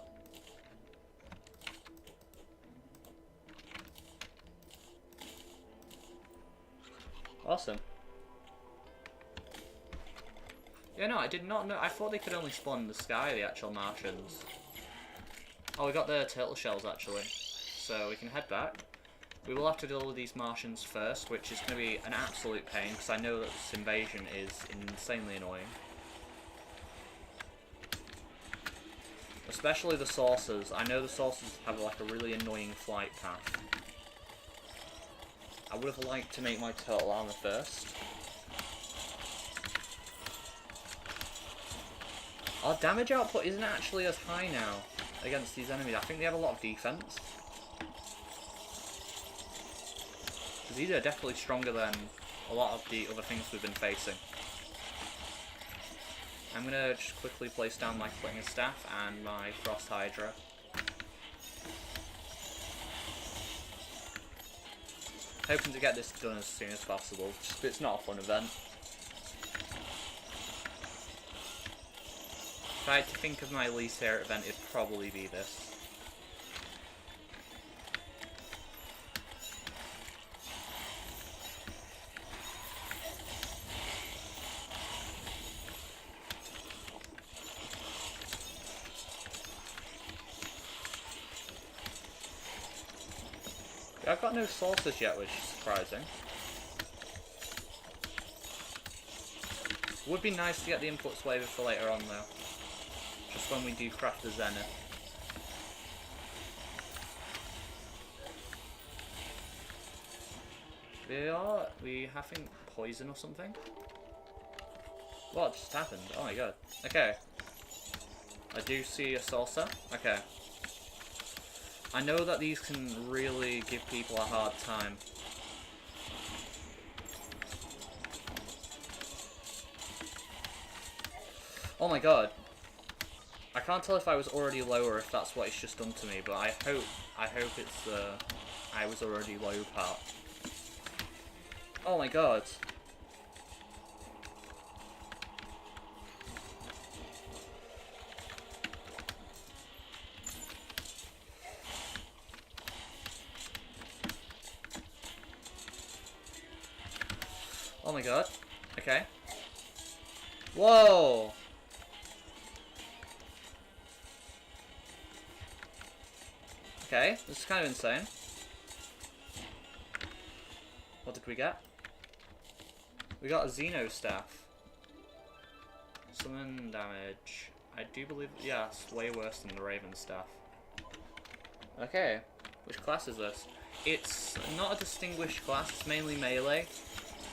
Awesome. Yeah, no, I did not know. I thought they could only spawn in the sky, the actual Martians. Oh, we got the turtle shells actually, so we can head back. We will have to deal with these Martians first, which is going to be an absolute pain, because I know that this invasion is insanely annoying. Especially the saucers. I know the saucers have like a really annoying flight path. I would have liked to make my turtle armor first. Our damage output isn't actually as high now against these enemies. I think they have a lot of defense. These are definitely stronger than a lot of the other things we've been facing. I'm gonna just quickly place down my Clinger Staff and my Frost Hydra. Hoping to get this done as soon as possible, just it's not a fun event. If I had to think of my least favourite event, it'd probably be this. I've got no saucers yet, which is surprising. Would be nice to get the influx waiver for later on though. Just when we do craft the Zenith. We having poison or something? What just happened? Oh my god. Okay. I do see a saucer. Okay. I know that these can really give people a hard time. Oh my god. I can't tell if I was already low or if that's what it's just done to me, but I hope it's the I was already low part. Oh my god. Oh my god. Okay. Whoa! Okay, this is kind of insane. What did we get? We got a Xeno Staff. Summon damage. I do believe, yeah, it's way worse than the Raven Staff. Okay, which class is this? It's not a distinguished class, it's mainly melee,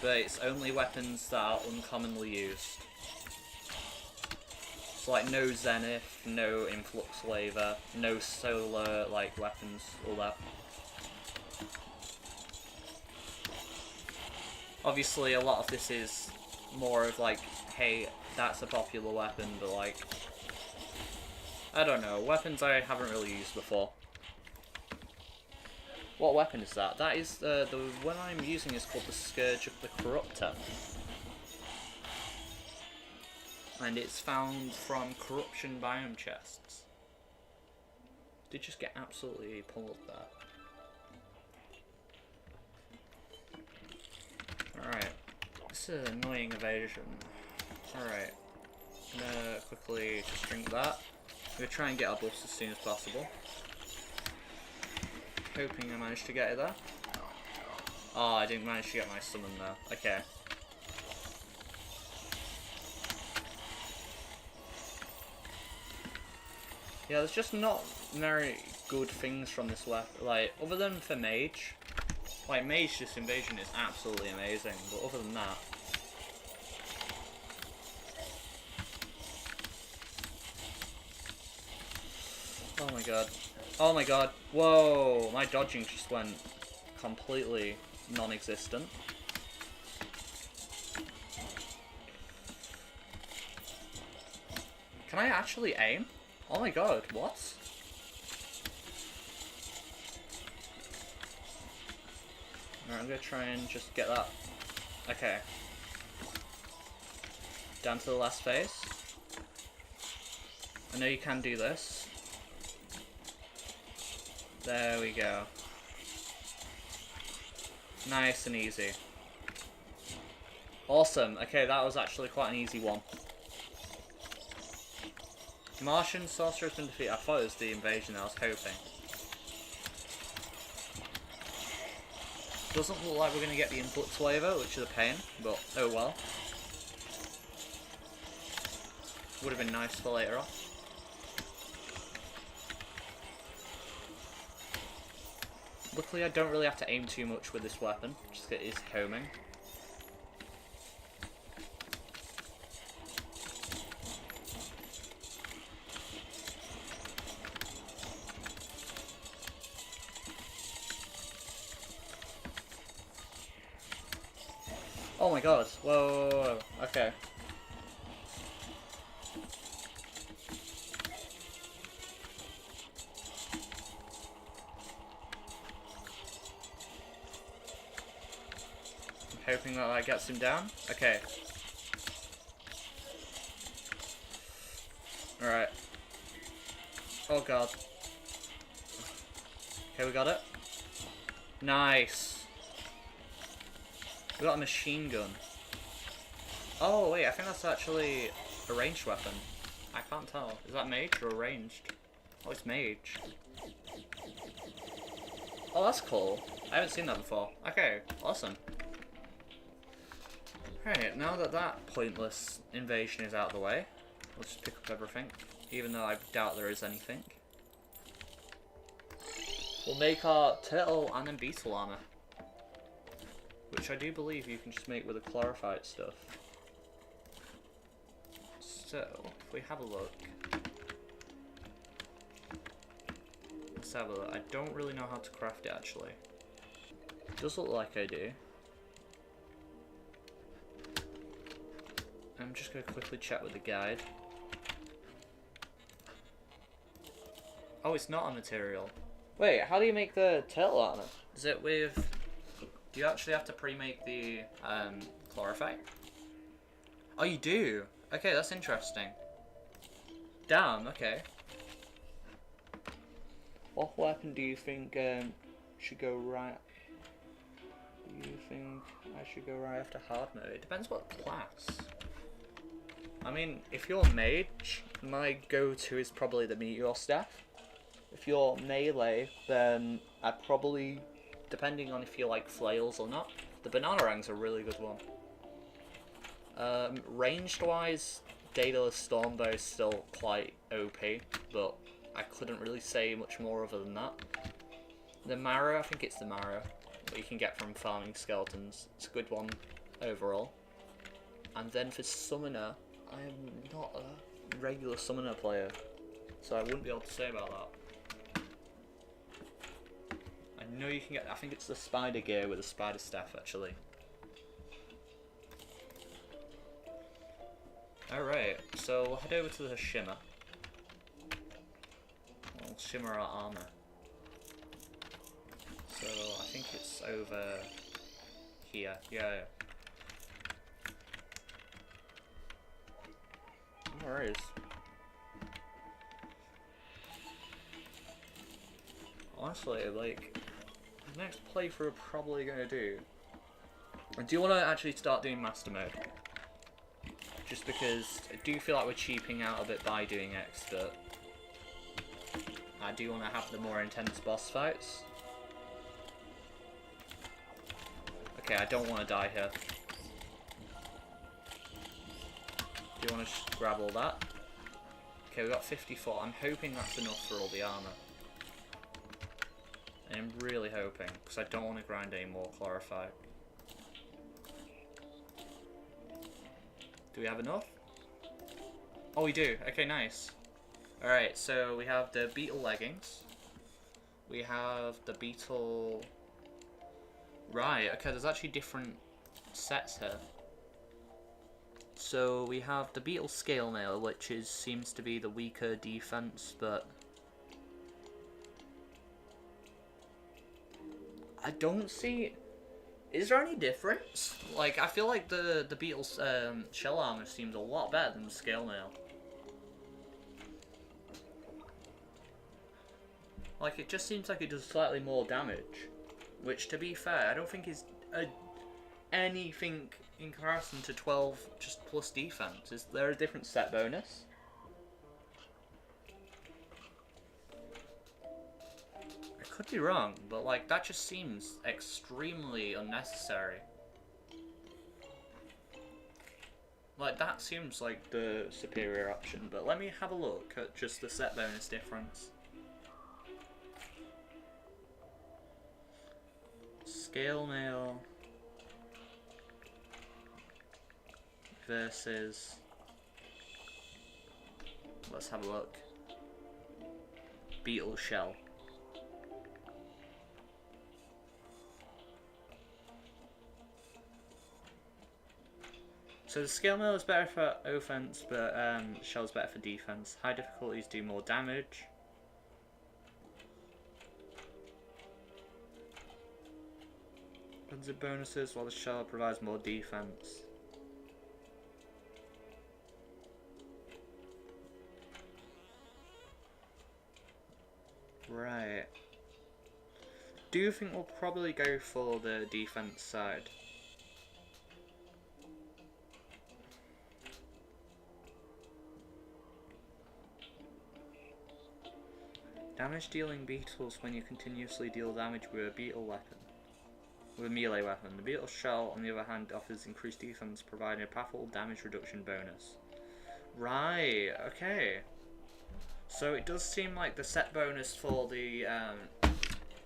but it's only weapons that are uncommonly used. So like no Zenith, no Influx Waiver, no solar like weapons, all that. Obviously a lot of this is more of like, hey, that's a popular weapon, but like, I don't know, weapons I haven't really used before. What weapon is that? That is, the one I'm using is called the Scourge of the Corruptor. And it's found from corruption biome chests. Did just get absolutely pummeled there. Alright. This is an annoying evasion. Alright. I'm gonna quickly just drink that. I'm gonna try and get our buffs as soon as possible. Hoping I managed to get it there. Oh, I didn't manage to get my summon there. Okay. Yeah, there's just not very good things from this weapon. Like, other than for Mage. Like, Mage, this invasion is absolutely amazing. But other than that... Oh my god. Oh my god. Whoa! My dodging just went completely non-existent. Can I actually aim? Oh my god, what? Alright, I'm gonna try and just get that. Okay. Down to the last phase. I know you can do this. There we go. Nice and easy. Awesome. Okay, that was actually quite an easy one. Martian Sorcerer has been defeated. I thought it was the invasion I was hoping. Doesn't look like we're going to get the influx waiver, which is a pain, but oh well. Would have been nice for later on. Luckily I don't really have to aim too much with this weapon, just it is homing. Oh my god, whoa, whoa, whoa. Okay. I'm hoping that gets him down. Okay. Alright. Oh god. Okay, we got it. Nice. We got a machine gun. Oh wait, I think that's actually a ranged weapon. I can't tell. Is that mage or ranged? Oh, it's mage. Oh, that's cool. I haven't seen that before. Okay, awesome. Right, now that that pointless invasion is out of the way, we'll just pick up everything, even though I doubt there is anything. We'll make our turtle and then beetle armor. Which I do believe you can just make with the chlorophyte stuff. So, if we have a look. Let's have a look. I don't really know how to craft it actually. It does look like I do. I'm just going to quickly check with the guide. Oh, it's not a material. Wait, how do you make the turtle armor? Is it with... Do you actually have to pre-make the chlorophyte? Oh, you do? Okay, that's interesting. Damn, okay. What weapon do you think should go right? Do you think I should go right after hard mode? It depends what class. I mean, if you're mage, my go-to is probably the meteor staff. If you're melee, then I'd probably... Depending on if you like flails or not. The Bananarang's a really good one. Ranged wise, Daedalus Stormbow is still quite OP, but I couldn't really say much more other than that. The Marrow, I think it's the Marrow, that you can get from farming skeletons. It's a good one overall. And then for Summoner, I am not a regular Summoner player, so I wouldn't be able to say about that. I know you can get, I think it's the spider gear with the spider staff actually. Alright, so we'll head over to the Shimmer. Shimmerer armor. So I think it's over here. Yeah. No worries. Honestly, like, the next playthrough I'm probably gonna do. I do want to actually start doing Master Mode. Just because I do feel like we're cheaping out a bit by doing Expert. I do want to have the more intense boss fights. Okay, I don't want to die here. Do you want to grab all that? Okay, we got 54. I'm hoping that's enough for all the armor. I'm really hoping, because I don't want to grind any more Chlorophyte. Do we have enough? Oh, we do. Okay, nice. Alright, so we have the beetle leggings. We have the beetle... Right, okay, there's actually different sets here. So we have the beetle scale mail, which seems to be the weaker defense, but... I don't see... Is there any difference? Like, I feel like the beetle's shell armor seems a lot better than the scale mail. Like, it just seems like it does slightly more damage. Which, to be fair, I don't think is anything in comparison to 12 just plus defense. Is there a different set bonus? I could be wrong, but like that just seems extremely unnecessary. Like that seems like the superior option, but let me have a look at just the set bonus difference. Scale mail versus, let's have a look, beetle shell. So the scale mail is better for offense, but shell's better for defense. High difficulties do more damage. Tons of bonuses, while the shell provides more defense. Right. Do you think we'll probably go for the defense side? Damage dealing beetles when you continuously deal damage with a beetle weapon. With a melee weapon. The beetle shell, on the other hand, offers increased defense, providing a powerful damage reduction bonus. Right, okay. So it does seem like the set bonus for the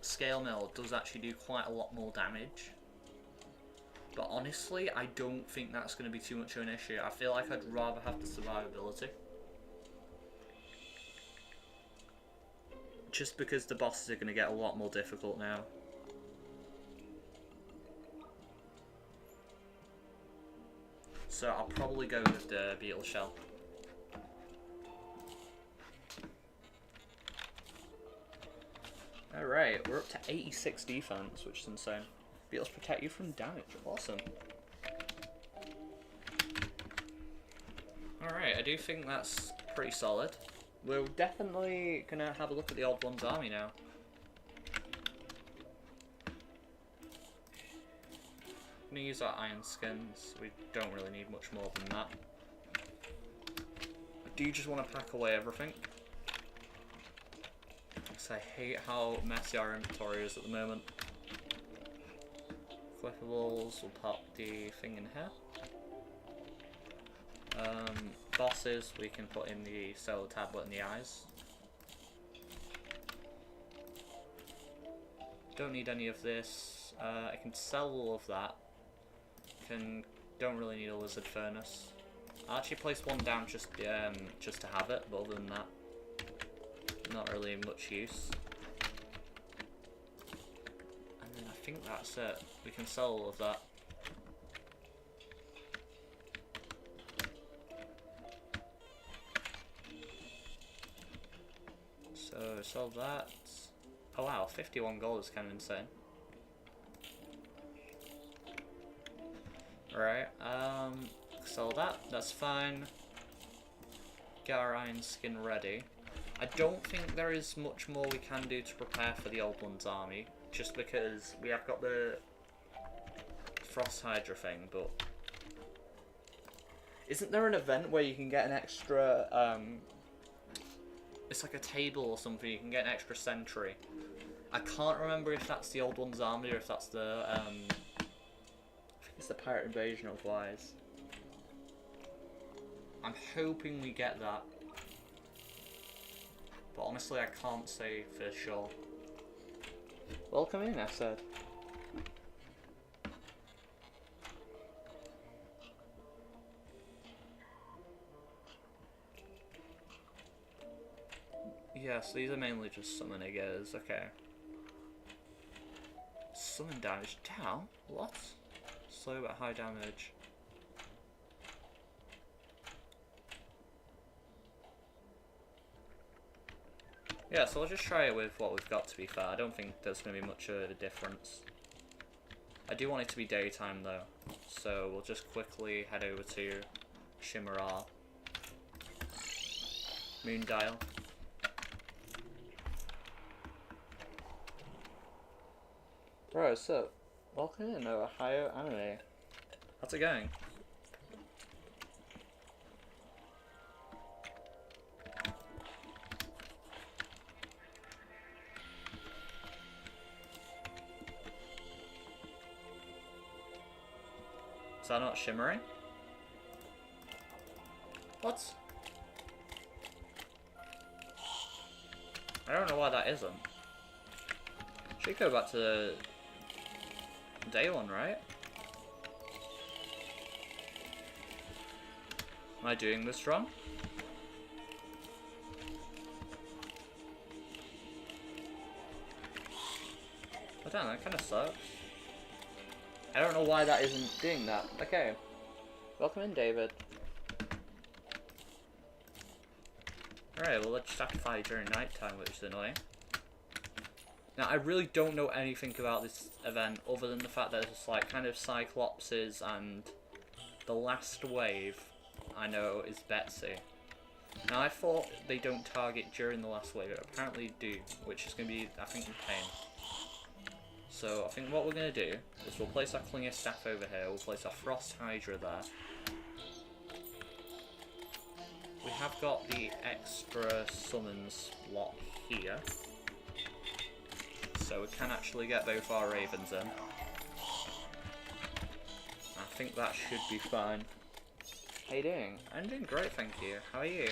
scale mill does actually do quite a lot more damage. But honestly, I don't think that's going to be too much of an issue. I feel like I'd rather have the survivability. Just because the bosses are going to get a lot more difficult now. So I'll probably go with the beetle shell. Alright, we're up to 86 defense, which is insane. Beetles protect you from damage. Awesome. Alright, I do think that's pretty solid. We're definitely gonna have a look at the Odd Ones army now. I'm gonna use our iron skins. We don't really need much more than that. I do just want to pack away everything. Because I hate how messy our inventory is at the moment. Flippables, we'll pop the thing in here. Bosses, we can put in the solar tablet and the eyes. Don't need any of this. I can sell all of that. Don't really need a lizard furnace. I'll actually place one down just to have it, but other than that, not really much use. And then I think that's it. We can sell all of that. So sell sell that. Oh wow, 51 gold is kind of insane. Right, sell that, that's fine. Get our iron skin ready. I don't think there is much more we can do to prepare for the Old One's army, just because we have got the Frost Hydra thing, but... Isn't there an event where you can get an extra, it's like a table or something, you can get an extra sentry. I can't remember if that's the Old One's army or if that's the, I think it's the Pirate Invasion otherwise. I'm hoping we get that. But honestly, I can't say for sure. Welcome in, I said. Yes, these are mainly just summon niggers, okay. Summon damage down? What? Slow but high damage. Yeah, so I'll just try it with what we've got, to be fair. I don't think there's going to be much of a difference. I do want it to be daytime though, so we'll just quickly head over to Shimmerar. Moondial. Bro, so, welcome in, Ohio Anime. How's it going? Is that not shimmering? What? I don't know why that isn't. Should go back to day one, right? Am I doing this wrong? Oh damn, that kind of sucks. I don't know why that isn't doing that. Okay. Welcome in, David. Alright, well let's just have to fight during night time, which is annoying. Now, I really don't know anything about this event other than the fact that it's like kind of Cyclopses, and the last wave I know is Betsy. Now, I thought they don't target during the last wave, but apparently do, which is going to be, I think, in pain. So, I think what we're going to do is we'll place our Clinger Staff over here, we'll place our Frost Hydra there. We have got the extra summons slot here. So we can actually get both our Ravens in. I think that should be fine. How you doing? I'm doing great, thank you. How are you?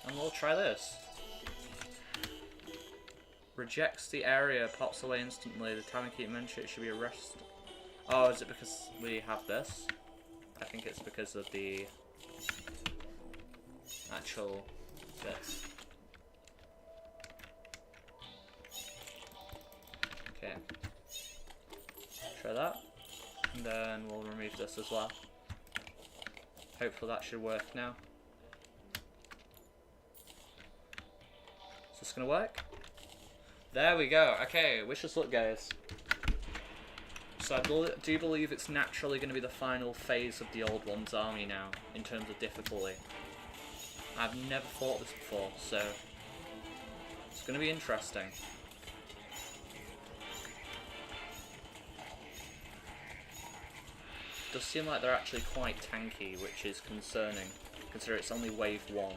And we'll try this. Rejects the area, pops away instantly. The time and keep mentioned it should be arrested. Oh, is it because we have this? I think it's because of the actual bits. Okay. Try that. And then we'll remove this as well. Hopefully that should work now. Is this gonna work? There we go. Okay, wish us luck, guys. So I do believe it's naturally going to be the final phase of the Old One's army now, in terms of difficulty. I've never fought this before, so it's going to be interesting. It does seem like they're actually quite tanky, which is concerning, considering it's only wave 1.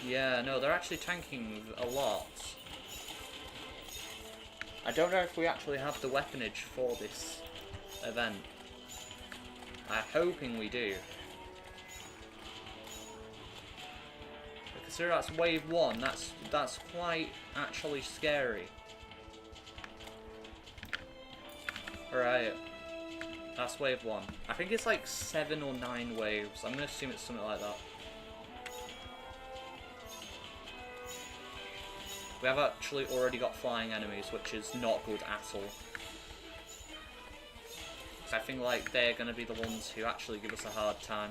Yeah, no, they're actually tanking a lot. I don't know if we actually have the weaponage for this event. I'm hoping we do. But consider that's wave 1, that's quite actually scary. Alright. That's wave 1. I think it's like 7 or 9 waves. I'm gonna assume it's something like that. We have actually already got flying enemies, which is not good at all. I think like they're going to be the ones who actually give us a hard time.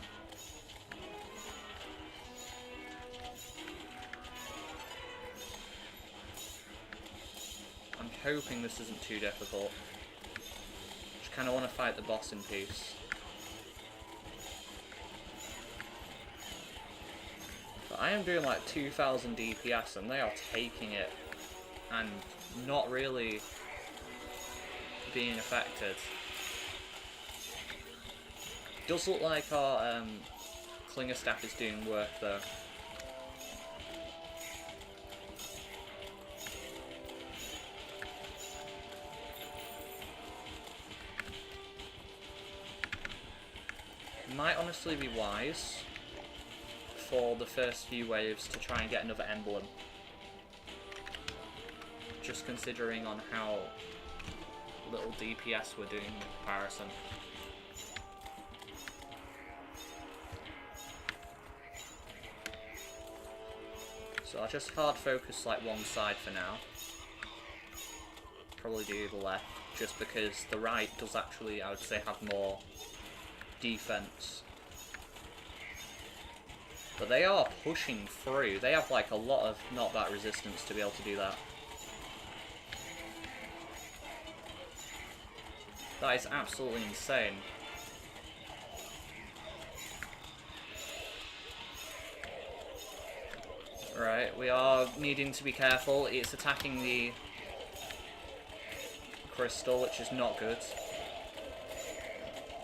hoping this isn't too difficult. Just kind of want to fight the boss in peace. But I am doing like 2000 DPS and they are taking it and not really being affected. Does look like our Klinger staff is doing work though. Might honestly be wise for the first few waves to try and get another emblem. Just considering on how little DPS we're doing in comparison. So I'll just hard focus like one side for now. Probably do the left, just because the right does actually, I would say, have more defense. But they are pushing through. They have like a lot of knockback resistance to be able to do that. That is absolutely insane. Right, we are needing to be careful. It's attacking the crystal, which is not good.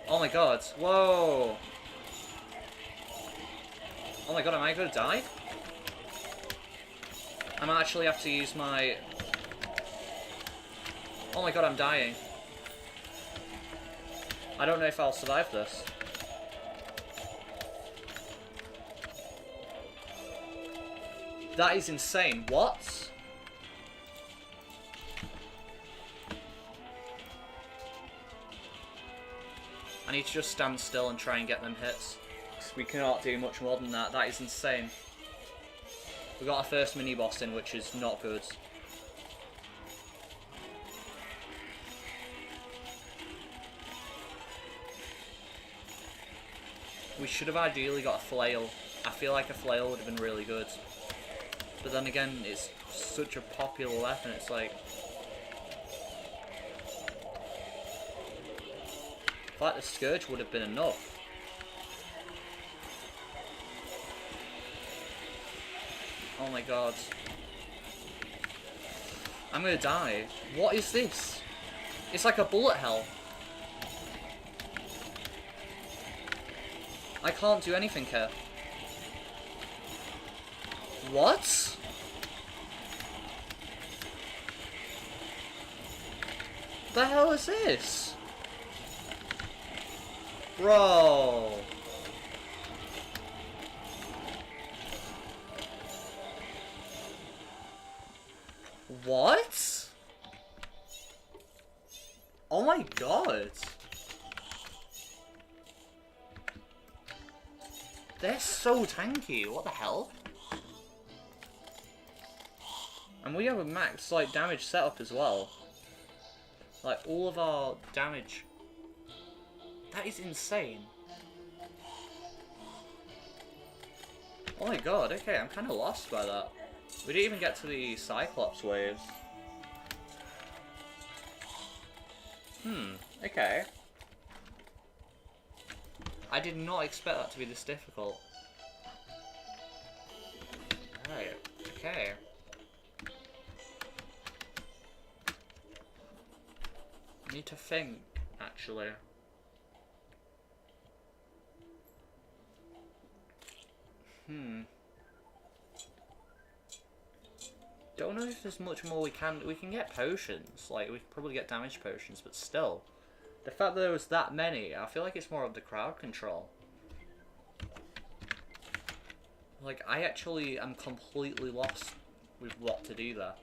Oh my god, whoa! Oh my god, am I gonna die? I might actually have to use my... Oh my god, I'm dying. I don't know if I'll survive this. That is insane. What? I need to just stand still and try and get them hits. We cannot do much more than that. That is insane. We got our first mini-boss in, which is not good. We should have ideally got a flail. I feel like a flail would have been really good. But then again, it's such a popular weapon, it's like... I feel like the Scourge would have been enough. Oh my god. I'm gonna die. What is this? It's like a bullet hell. I can't do anything here. What? The hell is this? Bro. What? Oh my god. They're so tanky, what the hell? And we have a max like damage setup as well. Like all of our damage. That is insane. Oh my god, okay, I'm kinda lost by that. We didn't even get to the Cyclops waves. Okay. I did not expect that to be this difficult. Right, okay. I need to think, actually. Don't know if there's much more we can get potions, like we can probably get damage potions, but still. The fact that there was that many, I feel like it's more of the crowd control. Like, I actually am completely lost with what to do there.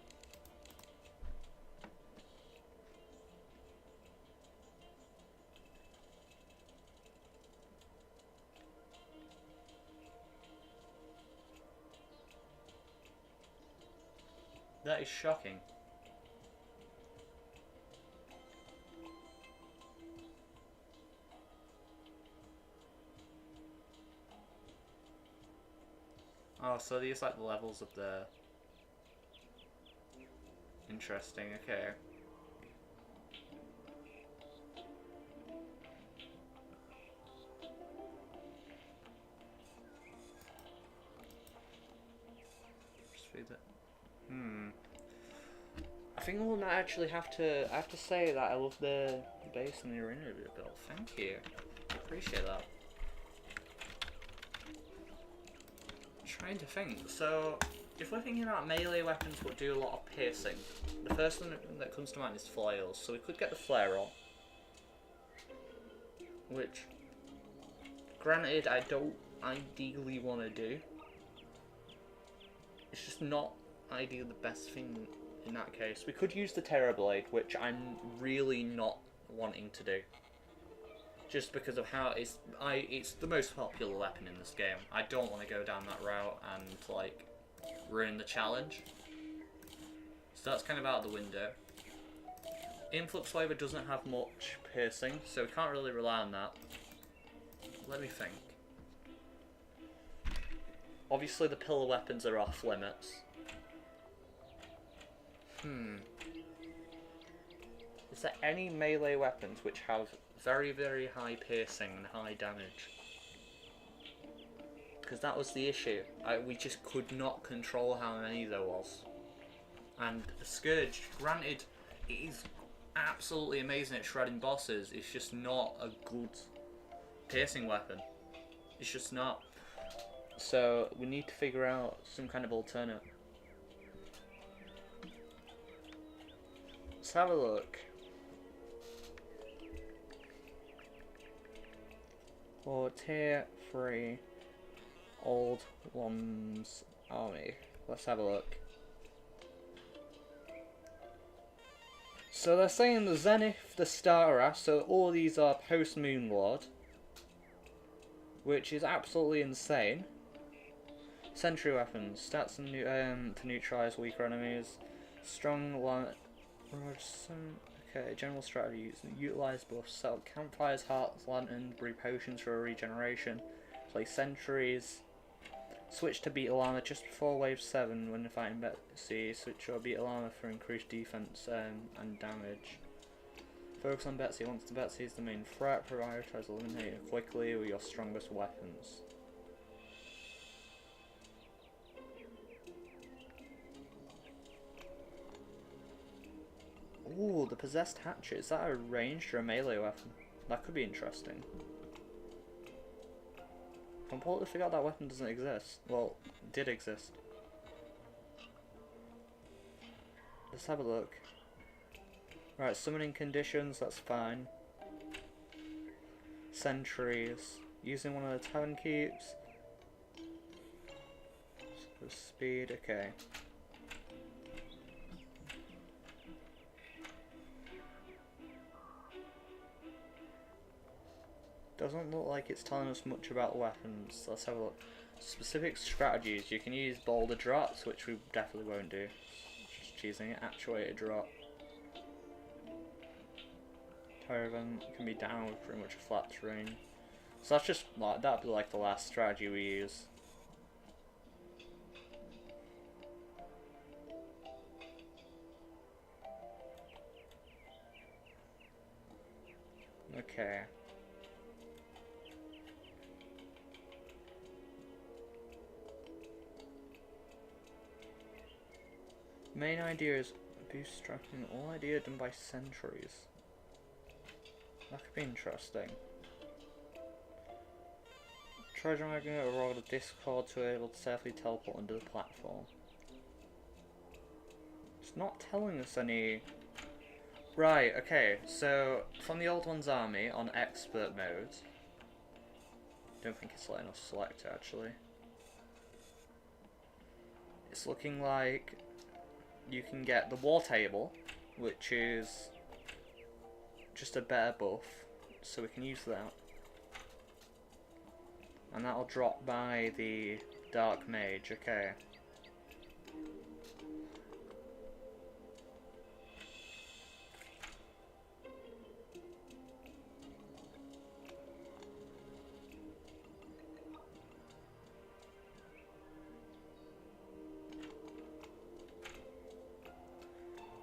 That is shocking. Oh, so these like the levels of the... Interesting, okay. feed it. I think we'll not actually have to. I have to say that I love the base and the arena build. Thank you. I appreciate that. Trying to think. So, if we're thinking about melee weapons that do a lot of piercing, the first one that comes to mind is flails. So we could get the flare on, which, granted, I don't ideally want to do. It's just not ideally the best thing in that case. We could use the Terror Blade, which I'm really not wanting to do. Just because of how it's the most popular weapon in this game. I don't want to go down that route and, like, ruin the challenge. So that's kind of out the window. Influx Flavor doesn't have much piercing, so we can't really rely on that. Let me think. Obviously the pillar weapons are off limits. Is there any melee weapons which have very, very high piercing and high damage? Because that was the issue. We just could not control how many there was. And the Scourge, granted, it is absolutely amazing at shredding bosses. It's just not a good piercing weapon. It's just not. So we need to figure out some kind of alternate. Let's have a look. For tier 3 Old Ones Army. Let's have a look. So they're saying the Zenith, the Stara, so all these are post Moonlord, which is absolutely insane. Sentry weapons, stats to neutralize weaker enemies. Strong okay, general strategy, utilize buffs, set up campfires, hearts, lantern, brew potions for regeneration, play sentries, switch to beetle armor just before wave 7 when fighting Betsy, switch your beetle armor for increased defense and damage. Focus on Betsy, once the Betsy is the main threat, prioritize eliminating it quickly with your strongest weapons. Ooh, the possessed hatchet. Is that a ranged or a melee weapon? That could be interesting. I completely forgot that weapon doesn't exist. Well, it did exist. Let's have a look. Right, summoning conditions, that's fine. Sentries. Using one of the tavern keeps. So speed, okay. Doesn't look like it's telling us much about weapons. Let's have a look. Specific strategies. You can use boulder drops, which we definitely won't do. Just choosing it. Actuated drop. Tower event can be down with pretty much a flat terrain. So that's just like that'd be like the last strategy we use. Okay. Main idea is boost striking. All idea done by sentries. That could be interesting. Try dragging a rod of Discord to be able to safely teleport under the platform. It's not telling us any. Right, okay, so from the Old One's Army on expert mode. Don't think it's letting us select it actually. It's looking like you can get the War Table, which is just a better buff, so we can use that. And that'll drop by the Dark Mage, okay.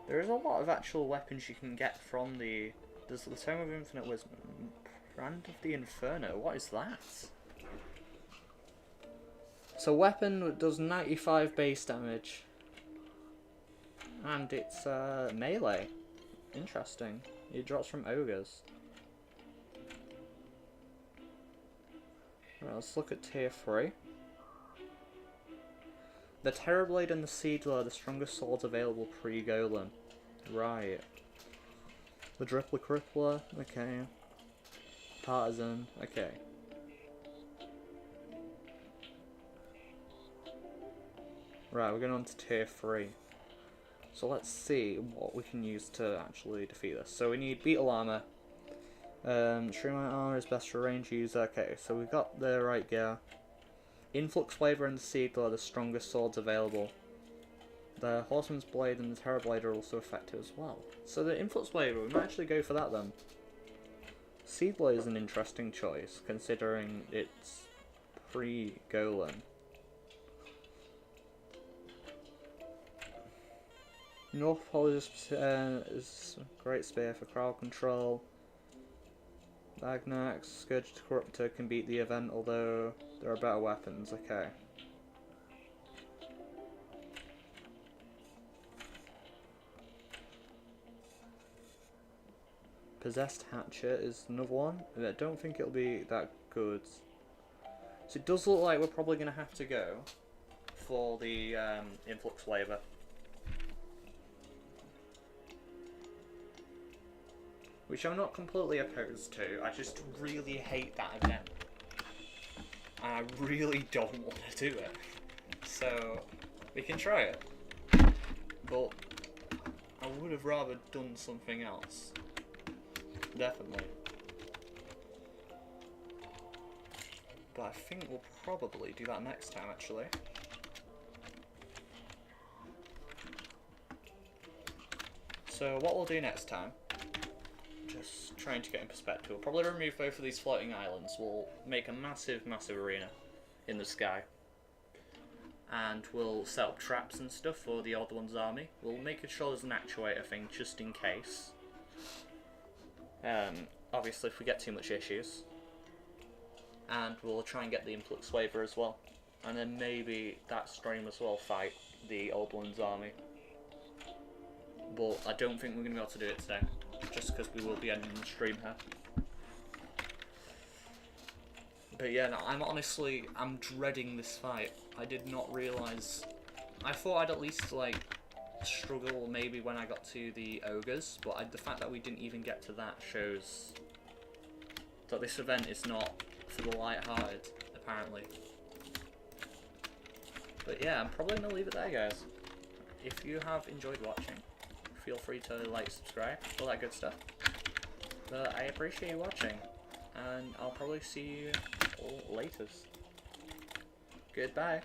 There is a lot of actual weapons you can get from the... There's the Tome of Infinite Wisdom. Brand of the Inferno, what is that? It's a weapon that does 95 base damage. And it's melee. Interesting. It drops from ogres. Right, let's look at tier 3. The Terrorblade and the Seedler are the strongest swords available pre-Golem. Right. The Drippler Crippler, okay. Partisan, okay. Right, we're going on to tier 3. So let's see what we can use to actually defeat this. So we need Beetle Armor. Streamline Armor is best for range user. Okay, so we've got the right gear. Influx Waver and the Seedler are the strongest swords available. The Horseman's Blade and the Terrorblade are also effective as well. So the Influx Waver, we might actually go for that then. Seedler is an interesting choice, considering it's pre-Golem. North Pole is a great spear for crowd control. Bagnax, Scourge Corruptor can beat the event, although there are better weapons, okay. Possessed Hatchet is another one, I don't think it'll be that good. So it does look like we're probably going to have to go for the Influx Waver. Which I'm not completely opposed to, I just really hate that event. And I really don't want to do it. So, we can try it. But, I would have rather done something else. Definitely. But I think we'll probably do that next time, actually. So, what we'll do next time, just trying to get in perspective, we'll probably remove both of these floating islands. We'll make a massive arena in the sky. And we'll set up traps and stuff for the Odd One's army. We'll make sure there's an actuator thing just in case. Obviously if we get too much issues. And we'll try and get the Influx Waver as well. And then maybe that stream as well fight the Old One's army. But I don't think we're going to be able to do it today. Just because we will be ending the stream here. But yeah, no, I'm dreading this fight. I did not realise. I thought I'd at least like struggle maybe when I got to the ogres, but the fact that we didn't even get to that shows that this event is not for the light-hearted, apparently. But yeah, I'm probably going to leave it there, guys. If you have enjoyed watching, feel free to like, subscribe, all that good stuff. But I appreciate you watching, and I'll probably see you all later. Goodbye.